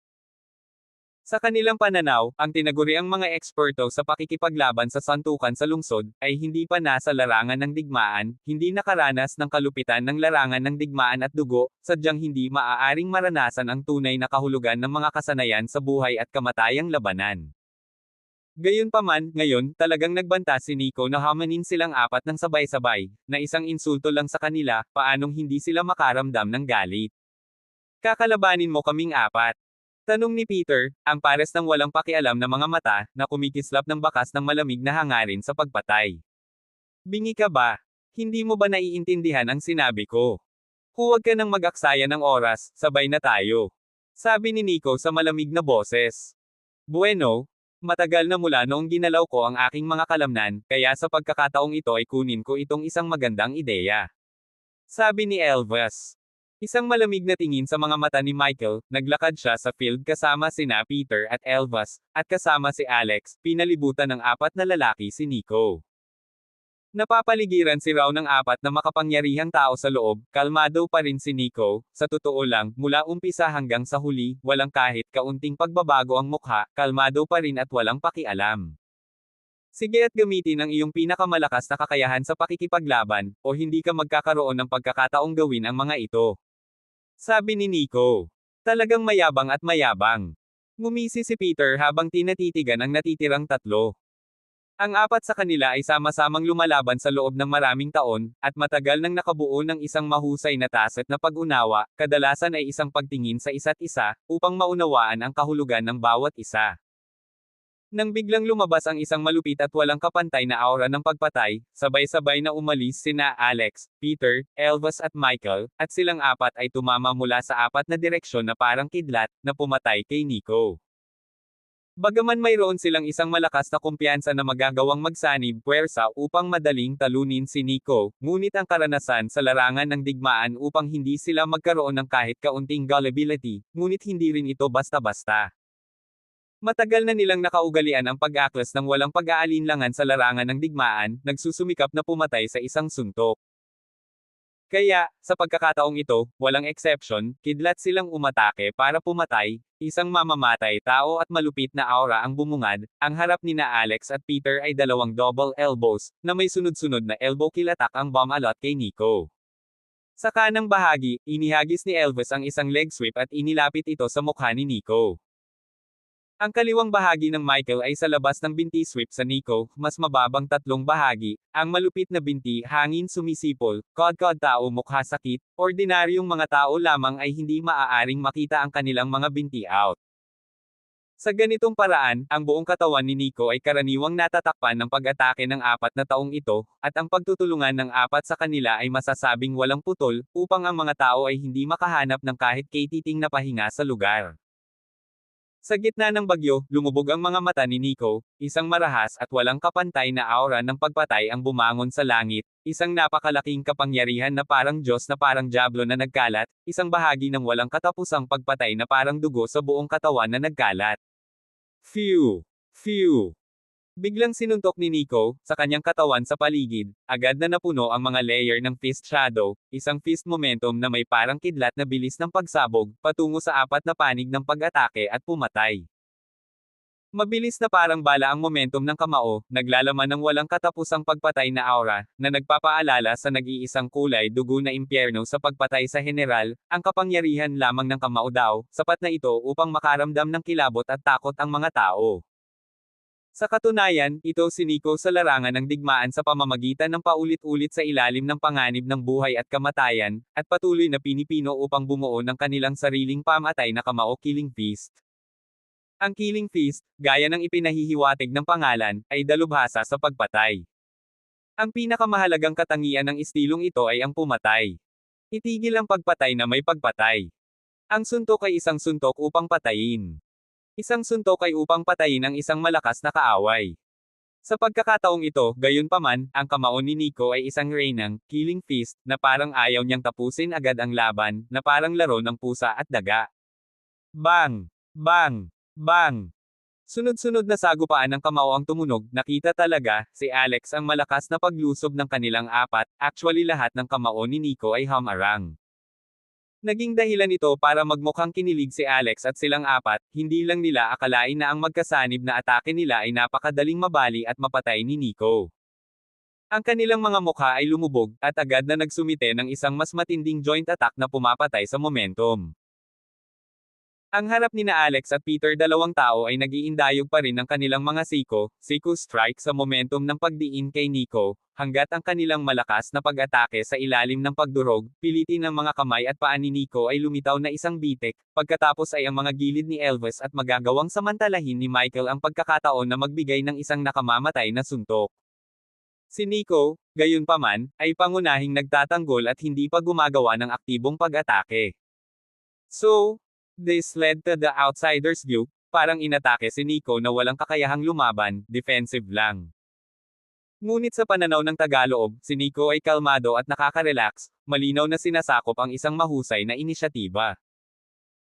Sa kanilang pananaw, ang tinaguriang mga eksperto sa pakikipaglaban sa santukan sa lungsod, ay hindi pa nasa larangan ng digmaan, hindi nakaranas ng kalupitan ng larangan ng digmaan at dugo, sadyang hindi maaaring maranasan ang tunay na kahulugan ng mga kasanayan sa buhay at kamatayang labanan. Gayunpaman, ngayon, talagang nagbanta si Nico na hamanin silang apat ng sabay-sabay, na isang insulto lang sa kanila, paanong hindi sila makaramdam ng galit. Kakalabanin mo kaming apat. Tanong ni Peter, ang pares ng walang pakialam na mga mata, na kumikislap ng bakas ng malamig na hangarin sa pagpatay. Bingi ka ba? Hindi mo ba naiintindihan ang sinabi ko? Huwag ka nang mag-aksaya ng oras, sabay na tayo. Sabi ni Nico sa malamig na boses. Bueno, matagal na mula noong ginalaw ko ang aking mga kalamnan, kaya sa pagkakataong ito ay kunin ko itong isang magandang ideya. Sabi ni Elvas. Isang malamig na tingin sa mga mata ni Michael, naglakad siya sa field kasama sina Peter at Elvas, at kasama si Alex, pinalibutan ng apat na lalaki si Nico. Napapaligiran si Raw ng apat na makapangyarihang tao sa loob, kalmado pa rin si Nico, sa totoo lang, mula umpisa hanggang sa huli, walang kahit kaunting pagbabago ang mukha, kalmado pa rin at walang pakialam. Sige at gamitin ang iyong pinakamalakas na kakayahan sa pakikipaglaban, o hindi ka magkakaroon ng pagkakataong gawin ang mga ito. Sabi ni Nico. Talagang mayabang at mayabang. Ngumisi si Peter habang tinatitigan ang natitirang tatlo. Ang apat sa kanila ay sama-samang lumalaban sa loob ng maraming taon, at matagal nang nakabuo ng isang mahusay na taset na pag-unawa, kadalasan ay isang pagtingin sa isa't isa, upang maunawaan ang kahulugan ng bawat isa. Nang biglang lumabas ang isang malupit at walang kapantay na aura ng pagpatay, sabay-sabay na umalis sina Alex, Peter, Elvas at Michael, at silang apat ay tumama mula sa apat na direksyon na parang kidlat, na pumatay kay Nico. Bagaman mayroon silang isang malakas na kumpiyansa na magagawang magsanib puwersa upang madaling talunin si Nico, ngunit ang karanasan sa larangan ng digmaan upang hindi sila magkaroon ng kahit kaunting gullibility, ngunit hindi rin ito basta-basta. Matagal na nilang nakaugalian ang pag-aklas ng walang pag-aalinlangan sa larangan ng digmaan, nagsusumikap na pumatay sa isang suntok. Kaya, sa pagkakataong ito, walang exception, kidlat silang umatake para pumatay, isang mamamatay tao at malupit na aura ang bumungad, ang harap nina Alex at Peter ay dalawang double elbows, na may sunod-sunod na elbow kill attack ang bumalot kay Nico. Sa kanang bahagi, inihagis ni Elvis ang isang leg sweep at inilapit ito sa mukha ni Nico. Ang kaliwang bahagi ng Michael ay sa labas ng binti sweep sa Nico, mas mababang tatlong bahagi, ang malupit na binti hangin sumisipol, kodkod tao mukha sakit, ordinaryong mga tao lamang ay hindi maaaring makita ang kanilang mga binti out. Sa ganitong paraan, ang buong katawan ni Nico ay karaniwang natatakpan ng pag-atake ng 4 na taong ito, at ang pagtutulungan ng 4 sa kanila ay masasabing walang putol, upang ang mga tao ay hindi makahanap ng kahit katiting na pahinga sa lugar. Sa gitna ng bagyo, lumubog ang mga mata ni Nico, isang marahas at walang kapantay na aura ng pagpatay ang bumangon sa langit, isang napakalaking kapangyarihan na parang Diyos na parang diablo na nagkalat, isang bahagi ng walang katapusang pagpatay na parang dugo sa buong katawan na nagkalat. Phew! Phew! Biglang sinuntok ni Nico, sa kanyang katawan sa paligid, agad na napuno ang mga layer ng fist shadow, isang fist momentum na may parang kidlat na bilis ng pagsabog, patungo sa 4 na panig ng pag-atake at pumatay. Mabilis na parang bala ang momentum ng kamao, naglalaman ng walang katapusang pagpatay na aura, na nagpapaalala sa nag-iisang kulay dugo na impyerno sa pagpatay sa general, ang kapangyarihan lamang ng kamao daw, sapat na ito upang makaramdam ng kilabot at takot ang mga tao. Sa katunayan, ito si Nico sa larangan ng digmaan sa pamamagitan ng paulit-ulit sa ilalim ng panganib ng buhay at kamatayan, at patuloy na pinipino upang bumuo ng kanilang sariling pamatay na kamao Killing Feast. Ang Killing Feast, gaya ng ipinahihiwatig ng pangalan, ay dalubhasa sa pagpatay. Ang pinakamahalagang katangian ng istilong ito ay ang pumatay. Itigil ang pagpatay na may pagpatay. Ang suntok ay isang suntok upang patayin. Isang suntok ay upang patayin ang isang malakas na kaaway. Sa pagkakataong ito, gayunpaman, ang kamao ni Nico ay isang reynang, killing feast, na parang ayaw niyang tapusin agad ang laban, na parang laro ng pusa at daga. Bang! Bang! Bang! Sunod-sunod na sagupaan ng kamao ang tumunog, nakita talaga, si Alex ang malakas na paglusob ng kanilang 4, actually lahat ng kamao ni Nico ay humarang. Naging dahilan ito para magmukhang kinilig si Alex at silang 4, hindi lang nila akalain na ang magkasanib na atake nila ay napakadaling mabali at mapatay ni Nico. Ang kanilang mga mukha ay lumubog, at agad na nagsumite ng isang mas matinding joint attack na pumapatay sa momentum. Ang harap ni na Alex at Peter dalawang tao ay nag-iindayog pa rin ng kanilang mga siko strike sa momentum ng pagdiin kay Nico, hanggat ang kanilang malakas na pag-atake sa ilalim ng pagdurog, pilitin ng mga kamay at paa ni Nico ay lumitaw na isang bitik, pagkatapos ay ang mga gilid ni Elvis at magagawang samantalahin ni Michael ang pagkakataon na magbigay ng isang nakamamatay na suntok. Si Nico, gayunpaman, ay pangunahing nagtatanggol at hindi pa gumagawa ng aktibong pag-atake. So, this led to the outsider's view, parang inatake si Nico na walang kakayahang lumaban, defensive lang. Ngunit sa pananaw ng Tagaloob, si Nico ay kalmado at nakaka-relax, malinaw na sinasakop ang isang mahusay na inisyatiba.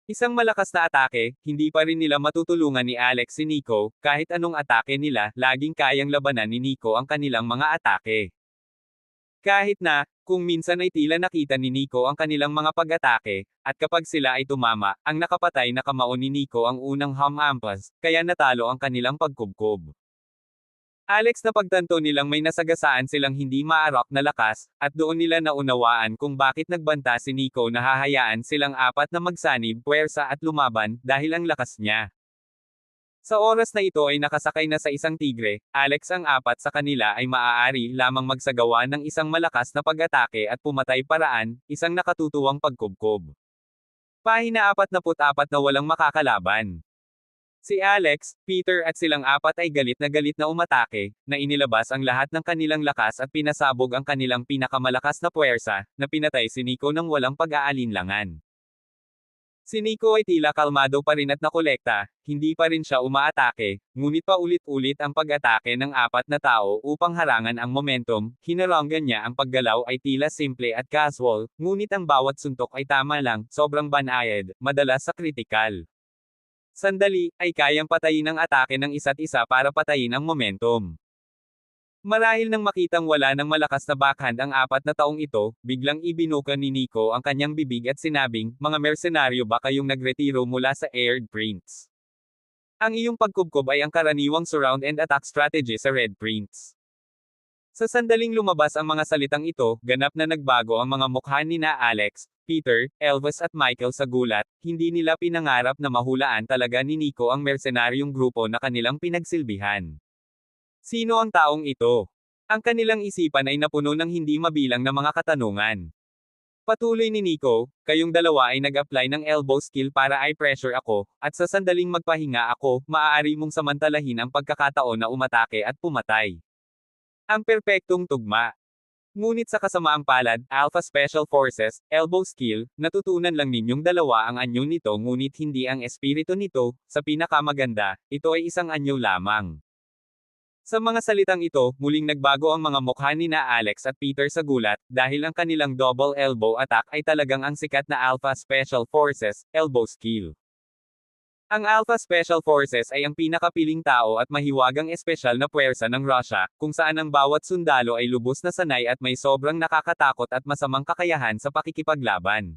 Isang malakas na atake, hindi pa rin nila matutulungan ni Alex si Nico, kahit anong atake nila, laging kayang labanan ni Nico ang kanilang mga atake. Kahit na, kung minsan ay tila nakita ni Nico ang kanilang mga pag-atake, at kapag sila ay tumama, ang nakapatay na kamao ni Nico ang unang hamampas, kaya natalo ang kanilang pagkubkob. Alex na pagtanto nilang may nasagasaan silang hindi maarok na lakas, at doon nila naunawaan kung bakit nagbanta si Nico na hahayaan silang 4 na magsanib, puwersa at lumaban, dahil ang lakas niya. Sa oras na ito ay nakasakay na sa isang tigre, Alex ang 4 sa kanila ay maaari lamang magsagawa ng isang malakas na pag-atake at pumatay paraan, isang nakatutuwang pagkubkob. Pahina 44 na walang makakalaban. Si Alex, Peter at silang 4 ay galit na umatake, na inilabas ang lahat ng kanilang lakas at pinasabog ang kanilang pinakamalakas na puwersa, na pinatay si Nico ng walang pag-aalinlangan. Si Nico ay tila kalmado pa rin at nakolekta, hindi pa rin siya umaatake, ngunit paulit-ulit ang pag-atake ng 4 na tao upang harangan ang momentum, hinalonggan niya ang paggalaw ay tila simple at casual, ngunit ang bawat suntok ay tama lang, sobrang banayad, madalas sa kritikal. Sandali, ay kayang patayin ang atake ng isa't isa para patayin ang momentum. Marahil nang makitang wala ng malakas na backhand ang 4 na taong ito, biglang ibinuka ni Nico ang kanyang bibig at sinabing, mga mersenaryo ba kayong nagretiro mula sa Aired Prince? Ang iyong pagkubkob ay ang karaniwang surround and attack strategy sa Red Prince. Sa sandaling lumabas ang mga salitang ito, ganap na nagbago ang mga mukha ni na Alex, Peter, Elvis at Michael sa gulat, hindi nila pinangarap na mahulaan talaga ni Nico ang mersenaryong grupo na kanilang pinagsilbihan. Sino ang taong ito? Ang kanilang isipan ay napuno ng hindi mabilang na mga katanungan. Patuloy ni Nico, kayong dalawa ay nag-apply ng elbow skill para i-pressure ako, at sa sandaling magpahinga ako, maaari mong samantalahin ang pagkakataon na umatake at pumatay. Ang perpektong tugma. Ngunit sa kasamaang palad, Alpha Special Forces, elbow skill, natutunan lang ninyong dalawa ang anyo nito ngunit hindi ang espiritu nito, sa pinakamaganda, ito ay isang anyo lamang. Sa mga salitang ito, muling nagbago ang mga mukha ni na Alex at Peter sa gulat, dahil ang kanilang double elbow attack ay talagang ang sikat na Alpha Special Forces, elbow skill. Ang Alpha Special Forces ay ang pinakapiling tao at mahiwagang espesyal na puwersa ng Russia, kung saan ang bawat sundalo ay lubos na sanay at may sobrang nakakatakot at masamang kakayahan sa pakikipaglaban.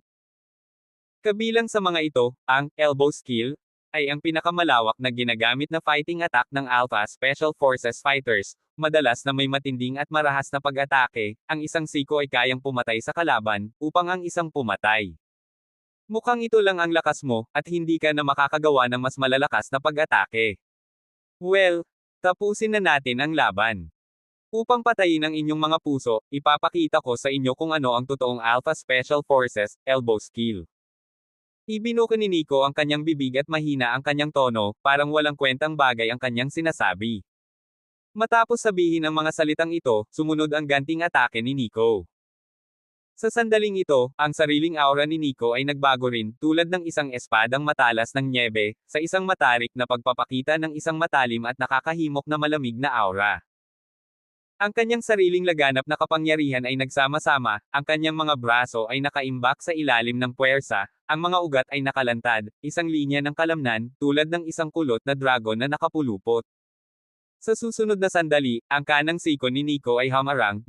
Kabilang sa mga ito, ang elbow skill ay ang pinakamalawak na ginagamit na fighting attack ng Alpha Special Forces fighters, madalas na may matinding at marahas na pag-atake, ang isang siko ay kayang pumatay sa kalaban, upang ang isang pumatay. Mukhang ito lang ang lakas mo, at hindi ka na makakagawa ng mas malalakas na pag-atake. Well, tapusin na natin ang laban. Upang patayin ang inyong mga puso, ipapakita ko sa inyo kung ano ang totoong Alpha Special Forces, elbow skill. Ibinuka ni Nico ang kanyang bibig at mahina ang kanyang tono, parang walang kwentang bagay ang kanyang sinasabi. Matapos sabihin ang mga salitang ito, sumunod ang ganting atake ni Nico. Sa sandaling ito, ang sariling aura ni Nico ay nagbago rin, tulad ng isang espadang matalas ng nyebe, sa isang matarik na pagpapakita ng isang matalim at nakakahimok na malamig na aura. Ang kanyang sariling laganap na kapangyarihan ay nagsama-sama, ang kanyang mga braso ay nakaimbak sa ilalim ng puwersa, ang mga ugat ay nakalantad, isang linya ng kalamnan, tulad ng isang kulot na dragon na nakapulupot. Sa susunod na sandali, ang kanang siko ni Nico ay hamarang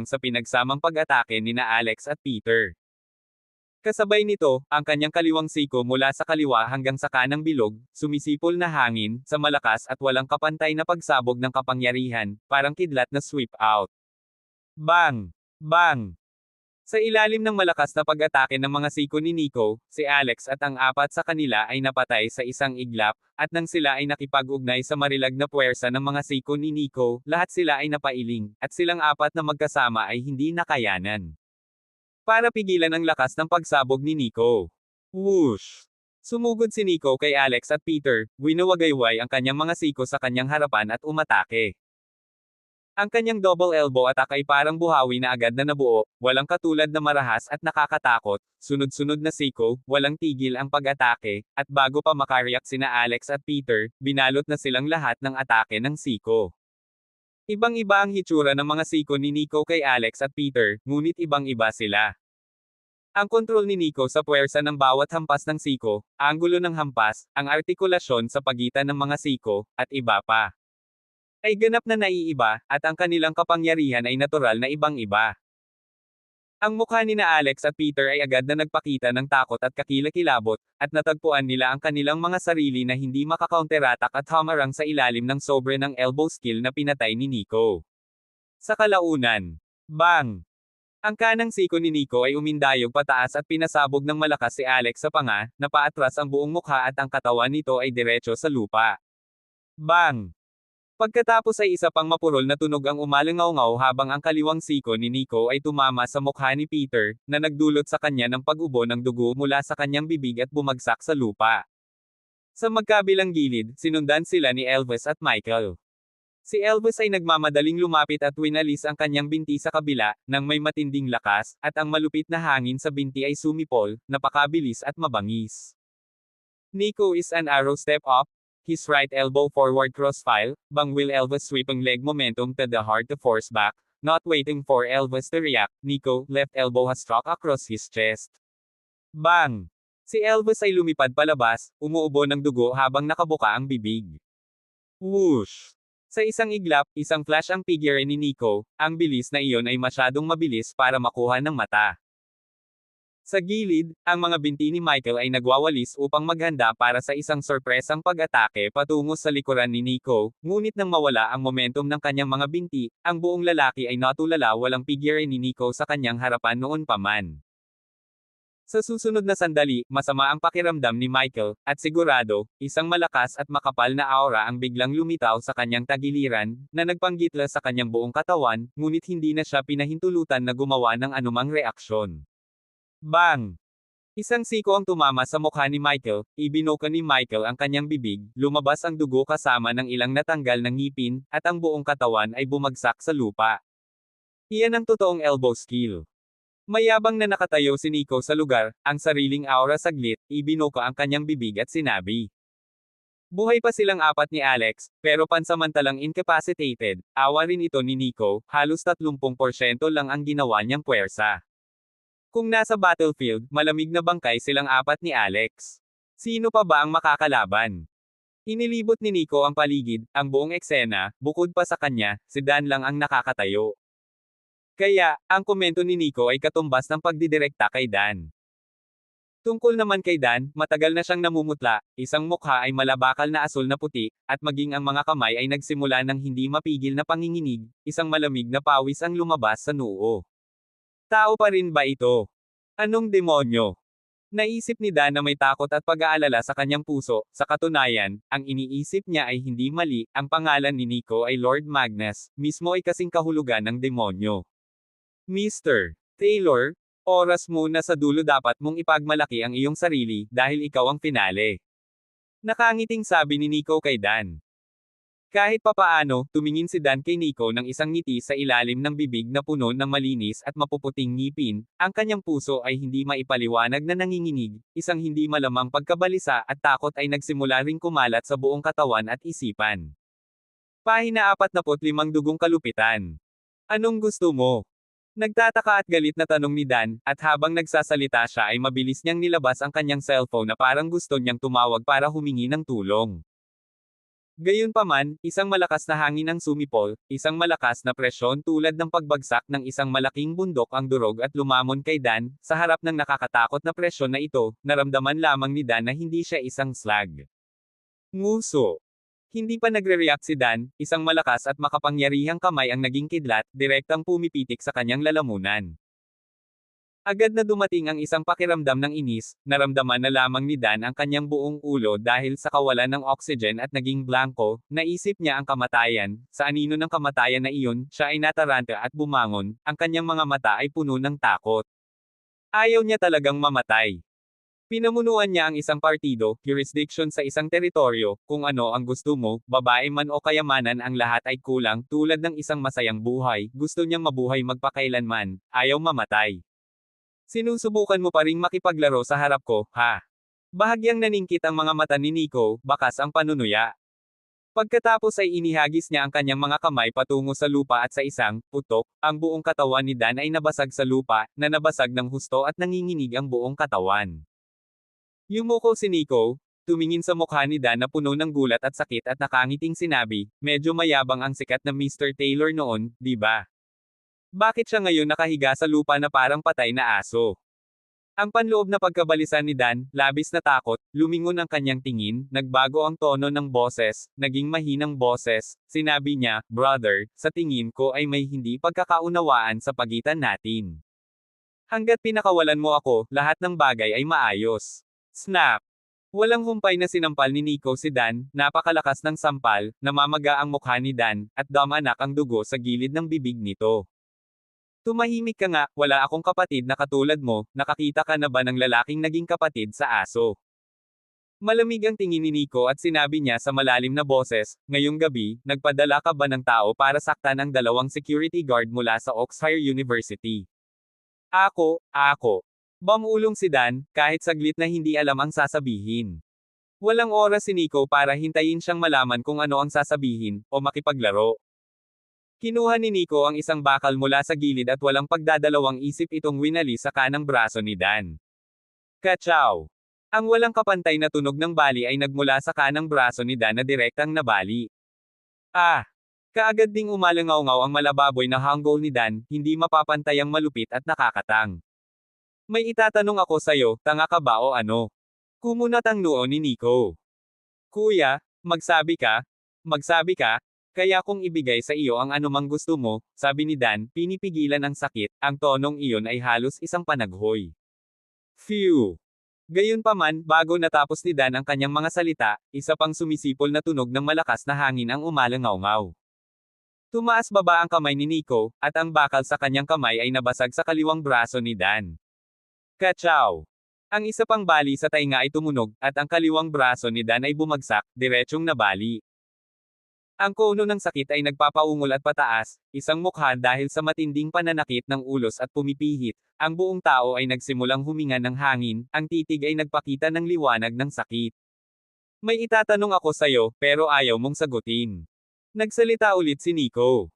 sa pinagsamang pag-atake ni na Alex at Peter. Kasabay nito, ang kanyang kaliwang siko mula sa kaliwa hanggang sa kanang bilog, sumisipol na hangin, sa malakas at walang kapantay na pagsabog ng kapangyarihan, parang kidlat na sweep out. Bang! Bang! Sa ilalim ng malakas na pag-atake ng mga siko ni Nico, si Alex at ang 4 sa kanila ay napatay sa isang iglap, at nang sila ay nakipag-ugnay sa marilag na puwersa ng mga siko ni Nico, lahat sila ay napailing, at silang 4 na magkasama ay hindi nakayanan. Para pigilan ang lakas ng pagsabog ni Nico. Whoosh! Sumugod si Nico kay Alex at Peter, winawagayway ang kanyang mga siko sa kanyang harapan at umatake. Ang kanyang double elbow attack ay parang buhawi na agad na nabuo, walang katulad na marahas at nakakatakot, sunod-sunod na siko, walang tigil ang pag-atake, at bago pa makareact sina Alex at Peter, binalot na silang lahat ng atake ng siko. Ibang-iba ang hitsura ng mga siko ni Nico kay Alex at Peter, ngunit ibang-iba sila. Ang kontrol ni Nico sa puwersa ng bawat hampas ng siko, anggulo ng hampas, ang artikulasyon sa pagitan ng mga siko, at iba pa, ay ganap na naiiba, at ang kanilang kapangyarihan ay natural na ibang-iba. Ang mukha ni na Alex at Peter ay agad na nagpakita ng takot at kakilakilabot, at natagpuan nila ang kanilang mga sarili na hindi makakounterattack at hamarang sa ilalim ng sobre ng elbow skill na pinatay ni Nico. Sa kalaunan, bang! Ang kanang siko ni Nico ay umindayog pataas at pinasabog ng malakas si Alex sa panga, na paatras ang buong mukha at ang katawan nito ay diretso sa lupa. Bang! Pagkatapos ay isa pang mapurol na tunog ang umalingaw-ngaw habang ang kaliwang siko ni Nico ay tumama sa mukha ni Peter, na nagdulot sa kanya ng pag-ubo ng dugo mula sa kanyang bibig at bumagsak sa lupa. Sa magkabilang gilid, sinundan sila ni Elvis at Michael. Si Elvis ay nagmamadaling lumapit at winalis ang kanyang binti sa kabila, nang may matinding lakas, at ang malupit na hangin sa binti ay sumipol, napakabilis at mabangis. Nico is an arrow step up, his right elbow forward crossfile, bang will Elvis sweeping leg momentum to the heart to force back, not waiting for Elvis to react, Nico, left elbow has struck across his chest. Bang! Si Elvis ay lumipad palabas, umuubo ng dugo habang nakabuka ang bibig. Whoosh! Sa isang iglap, isang flash ang figure ni Nico, ang bilis na iyon ay masyadong mabilis para makuha ng mata. Sa gilid, ang mga binti ni Michael ay nagwawalis upang maghanda para sa isang sorpresang pag-atake patungo sa likuran ni Nico, ngunit nang mawala ang momentum ng kanyang mga binti, ang buong lalaki ay natulala walang figure ni Nico sa kanyang harapan noon pa man. Sa susunod na sandali, masama ang pakiramdam ni Michael, at sigurado, isang malakas at makapal na aura ang biglang lumitaw sa kanyang tagiliran, na nagpanggitla sa kanyang buong katawan, ngunit hindi na siya pinahintulutan na gumawa ng anumang reaksyon. Bang! Isang siko ang tumama sa mukha ni Michael, ibinuka ni Michael ang kanyang bibig, lumabas ang dugo kasama ng ilang natanggal na ngipin, at ang buong katawan ay bumagsak sa lupa. Iyan ang totoong elbow skill. Mayabang na nakatayo si Nico sa lugar, ang sariling aura saglit, ibinuka ang kanyang bibig at sinabi. Buhay pa silang apat ni Alex, pero pansamantalang incapacitated, awa rin ito ni Nico, halos 30% lang ang ginawa niyang puwersa. Kung nasa battlefield, malamig na bangkay silang apat ni Alex. Sino pa ba ang makakalaban? Inilibot ni Nico ang paligid, ang buong eksena, bukod pa sa kanya, si Dan lang ang nakakatayo. Kaya, ang komento ni Nico ay katumbas ng pagdidirekta kay Dan. Tungkol naman kay Dan, matagal na siyang namumutla, isang mukha ay malabakal na asul na puti, at maging ang mga kamay ay nagsimula ng hindi mapigil na panginginig, isang malamig na pawis ang lumabas sa noo. Tao pa rin ba ito? Anong demonyo? Naisip ni Dan na may takot at pag-aalala sa kanyang puso, sa katunayan, ang iniisip niya ay hindi mali, ang pangalan ni Nico ay Lord Magnus, mismo ay kasing kahulugan ng demonyo. Mr. Taylor, oras mo na sa dulo dapat mong ipagmalaki ang iyong sarili, dahil ikaw ang finale. Nakangiting sabi ni Nico kay Dan. Kahit papaano, tumingin si Dan kay Nico ng isang ngiti sa ilalim ng bibig na puno ng malinis at mapuputing ngipin, ang kanyang puso ay hindi maipaliwanag na nanginginig, isang hindi malamang pagkabalisa at takot ay nagsimula ring kumalat sa buong katawan at isipan. Pahina 45 dugong kalupitan. Anong gusto mo? Nagtataka at galit na tanong ni Dan, at habang nagsasalita siya ay mabilis niyang nilabas ang kanyang cellphone na parang gusto niyang tumawag para humingi ng tulong. Gayunpaman, isang malakas na hangin ang sumipol, isang malakas na presyon tulad ng pagbagsak ng isang malaking bundok ang durog at lumamon kay Dan, sa harap ng nakakatakot na presyon na ito, naramdaman lamang ni Dan na hindi siya isang slag. Nguso. Hindi pa nagre-react si Dan, isang malakas at makapangyarihang kamay ang naging kidlat, direktang pumipitik sa kanyang lalamunan. Agad na dumating ang isang pakiramdam ng inis, naramdaman na lamang ni Dan ang kanyang buong ulo dahil sa kawalan ng oxygen at naging blanko, naisip niya ang kamatayan, sa anino ng kamatayan na iyon, siya ay nataranta at bumangon, ang kanyang mga mata ay puno ng takot. Ayaw niya talagang mamatay. Pinamunuan niya ang isang partido, jurisdiction sa isang teritoryo, kung ano ang gusto mo, babae man o kayamanan ang lahat ay kulang, tulad ng isang masayang buhay, gusto niyang mabuhay magpakailanman, ayaw mamatay. Sinusubukan mo pa ring makipaglaro sa harap ko, ha? Bahagyang naningkit ang mga mata ni Nico, bakas ang panunuya. Pagkatapos ay inihagis niya ang kanyang mga kamay patungo sa lupa at sa isang putok, ang buong katawan ni Dan ay nabasag sa lupa, na nabasag ng husto at nanginginig ang buong katawan. Yumuko si Nico, tumingin sa mukha ni Dan na puno ng gulat at sakit at nakangiting sinabi, medyo mayabang ang sikat na Mr. Taylor noon, di ba? Bakit siya ngayon nakahiga sa lupa na parang patay na aso? Ang panloob na pagkabalisa ni Dan, labis na takot, lumingon ang kanyang tingin, nagbago ang tono ng boses, naging mahinang boses, sinabi niya, brother, sa tingin ko ay may hindi pagkakaunawaan sa pagitan natin. Hanggat pinakawalan mo ako, lahat ng bagay ay maayos. Snap! Walang humpay na sinampal ni Nico si Dan, napakalakas ng sampal, namamaga ang mukha ni Dan, at damanak ang dugo sa gilid ng bibig nito. Tumahimik ka nga, wala akong kapatid na katulad mo, nakakita ka na ba ng lalaking naging kapatid sa aso? Malamig ang tingin ni Nico at sinabi niya sa malalim na boses, ngayong gabi, nagpadala ka ba ng tao para saktan ang 2 security guard mula sa Oxford University? Ako. Bamulong si Dan, kahit saglit na hindi alam ang sasabihin. Walang oras si Nico para hintayin siyang malaman kung ano ang sasabihin, o makipaglaro. Kinuha ni Nico ang isang bakal mula sa gilid at walang pagdadalawang isip itong winali sa kanang braso ni Dan. Kachaw! Ang walang kapantay na tunog ng bali ay nagmula sa kanang braso ni Dan na direktang nabali. Ah! Kaagad ding umalangaw-ngaw ang malababoy na hanggol ni Dan, hindi mapapantayang malupit at nakakatang. May itatanong ako sa'yo, tanga ka ba o ano? Kumunat ang noo ni Nico. Kuya, magsabi ka? Magsabi ka? Kaya kong ibigay sa iyo ang anumang gusto mo, sabi ni Dan, pinipigilan ang sakit, ang tonong iyon ay halos isang panaghoy. Phew! Gayunpaman, bago natapos ni Dan ang kanyang mga salita, isa pang sumisipol na tunog ng malakas na hangin ang umalangaw-ngaw. Tumaas baba ang kamay ni Nico, at ang bakal sa kanyang kamay ay nabasag sa kaliwang braso ni Dan. Kachaw! Ang isa pang bali sa tainga ay tumunog, at ang kaliwang braso ni Dan ay bumagsak, diretsyong nabali. Ang kono ng sakit ay nagpapaungol at pataas, isang mukha dahil sa matinding pananakit ng ulos at pumipihit. Ang buong tao ay nagsimulang huminga ng hangin, ang titig ay nagpakita ng liwanag ng sakit. May itatanong ako sa'yo, pero ayaw mong sagutin. Nagsalita ulit si Nico.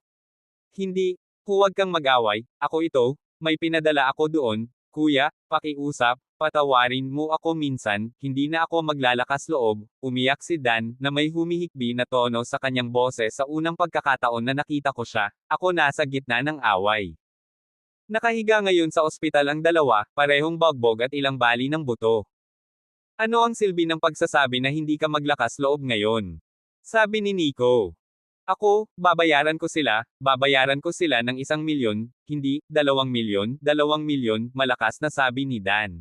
Hindi, huwag kang mag-away, ako ito, may pinadala ako doon, kuya, pakiusap, patawarin mo ako minsan, hindi na ako maglalakas loob, umiyak si Dan, na may humihikbi na tono sa kanyang boses sa unang pagkakataon na nakita ko siya, ako nasa gitna ng away. Nakahiga ngayon sa ospital ang dalawa, parehong bagbog at ilang bali ng buto. Ano ang silbi ng pagsasabi na hindi ka maglakas loob ngayon? Sabi ni Nico. Ako, babayaran ko sila ng 1,000,000, hindi, 2,000,000, 2,000,000, malakas na sabi ni Dan.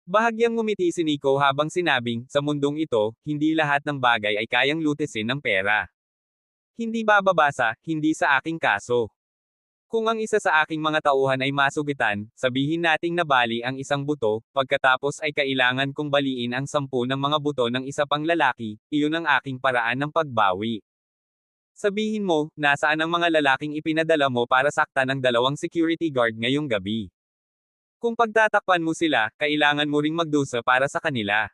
Bahagyang ngumiti si Nico habang sinabing, sa mundong ito, hindi lahat ng bagay ay kayang lutisin ng pera. Hindi bababasa, hindi sa aking kaso. Kung ang isa sa aking mga tauhan ay masugitan, sabihin nating nabali ang isang buto, pagkatapos ay kailangan kong baliin ang 10 ng mga buto ng isa pang lalaki, iyon ang aking paraan ng pagbawi. Sabihin mo, nasaan ang mga lalaking ipinadala mo para saktan ng 2 security guard ngayong gabi? Kung pagtatakpan mo sila, kailangan mo ring magdusa para sa kanila.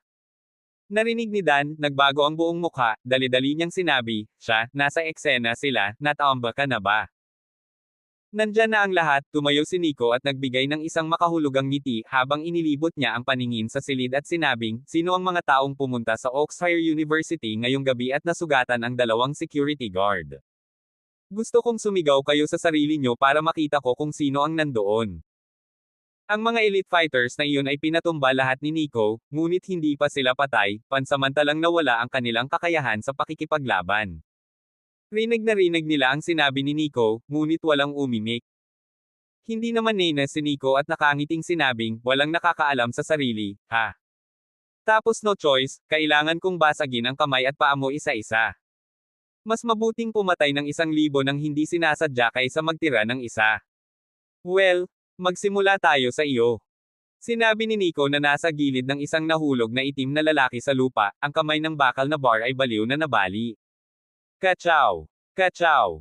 Narinig ni Dan, nagbago ang buong mukha, dali-dali niyang sinabi, siya, nasa eksena sila, natamba ka na ba? Nandyan na ang lahat, tumayo si Nico at nagbigay ng isang makahulugang ngiti habang inilibot niya ang paningin sa silid at sinabing, sino ang mga taong pumunta sa Oxford University ngayong gabi at nasugatan ang 2 security guard? Gusto kong sumigaw kayo sa sarili nyo para makita ko kung sino ang nandoon. Ang mga elite fighters na iyon ay pinatumba lahat ni Nico, ngunit hindi pa sila patay, pansamantalang nawala ang kanilang kakayahan sa pakikipaglaban. Rinig na rinig nila ang sinabi ni Nico, ngunit walang umimik. Hindi naman nena si Nico at nakangiting sinabing, walang nakakaalam sa sarili, ha? Tapos no choice, kailangan kong basagin ang kamay at paa mo isa-isa. Mas mabuting pumatay ng 1,000 nang hindi sinasadya kaysa magtira ng isa. Well, magsimula tayo sa iyo. Sinabi ni Nico na nasa gilid ng isang nahulog na itim na lalaki sa lupa, ang kamay ng bakal na bar ay baliw na nabali. Kachaw! Kachaw!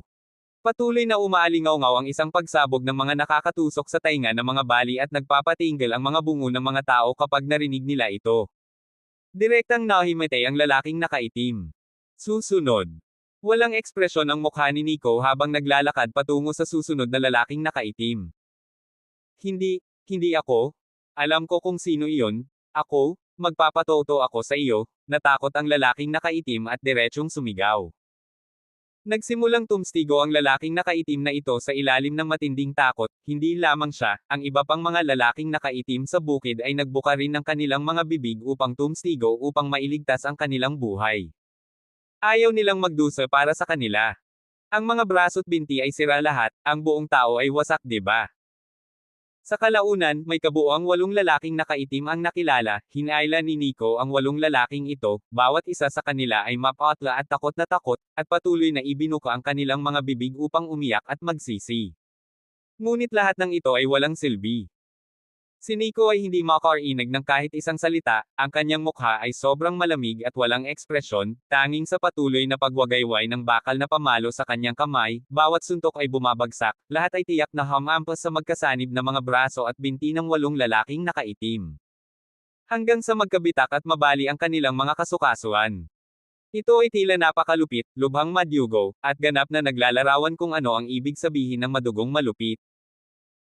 Patuloy na umaalingaw-ngaw ang isang pagsabog ng mga nakakatusok sa tainga ng mga bali at nagpapatinggal ang mga bungo ng mga tao kapag narinig nila ito. Direktang nahimatay ang lalaking nakaitim. Susunod. Walang ekspresyon ang mukha ni Nico habang naglalakad patungo sa susunod na lalaking nakaitim. Hindi ako. Alam ko kung sino iyon. Ako, magpapatoto ako sa iyo, natakot ang lalaking nakaitim at diretsyong sumigaw. Nagsimulang tumstigo ang lalaking nakaitim na ito sa ilalim ng matinding takot, hindi lamang siya, ang iba pang mga lalaking nakaitim sa bukid ay nagbuka rin ng kanilang mga bibig upang tumstigo upang mailigtas ang kanilang buhay. Ayaw nilang magdusa para sa kanila. Ang mga braso't binti ay sira lahat, ang buong tao ay wasak, diba? Sa kalaunan, may kabuoang 8 lalaking nakaitim ang nakilala, hinayla ni Nico ang 8 lalaking ito, bawat isa sa kanila ay mapatla at takot, at patuloy na ibinuka ang kanilang mga bibig upang umiyak at magsisi. Ngunit lahat ng ito ay walang silbi. Si Nico ay hindi makarinig ng kahit isang salita, ang kanyang mukha ay sobrang malamig at walang ekspresyon, tanging sa patuloy na pagwagayway ng bakal na pamalo sa kanyang kamay, bawat suntok ay bumabagsak, lahat ay tiyak na hamampas sa magkasanib na mga braso at binti ng 8 lalaking nakaitim. Hanggang sa magkabitak at mabali ang kanilang mga kasukasuan. Ito ay tila napakalupit, lubhang madyugo, at ganap na naglalarawan kung ano ang ibig sabihin ng madugong malupit.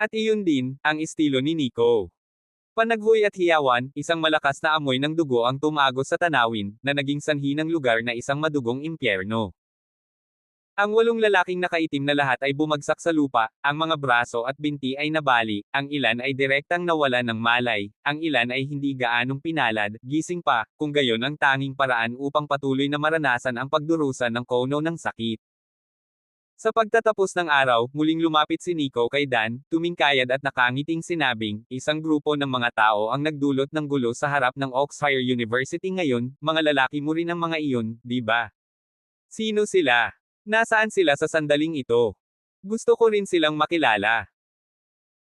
At iyon din, ang estilo ni Nico. Panaghoy at hiyawan, isang malakas na amoy ng dugo ang tumagos sa tanawin, na naging sanhi ng lugar na isang madugong impyerno. Ang 8 lalaking nakaitim na lahat ay bumagsak sa lupa, ang mga braso at binti ay nabali, ang ilan ay direktang nawala ng malay, ang ilan ay hindi gaanong pinalad, gising pa, kung gayon ang tanging paraan upang patuloy na maranasan ang pagdurusa ng kono ng sakit. Sa pagtatapos ng araw, muling lumapit si Nico kay Dan, tumingkayad at nakangiting sinabing, isang grupo ng mga tao ang nagdulot ng gulo sa harap ng Oxfire University ngayon, mga lalaki mo rin ang mga iyon, di ba? Sino sila? Nasaan sila sa sandaling ito? Gusto ko rin silang makilala.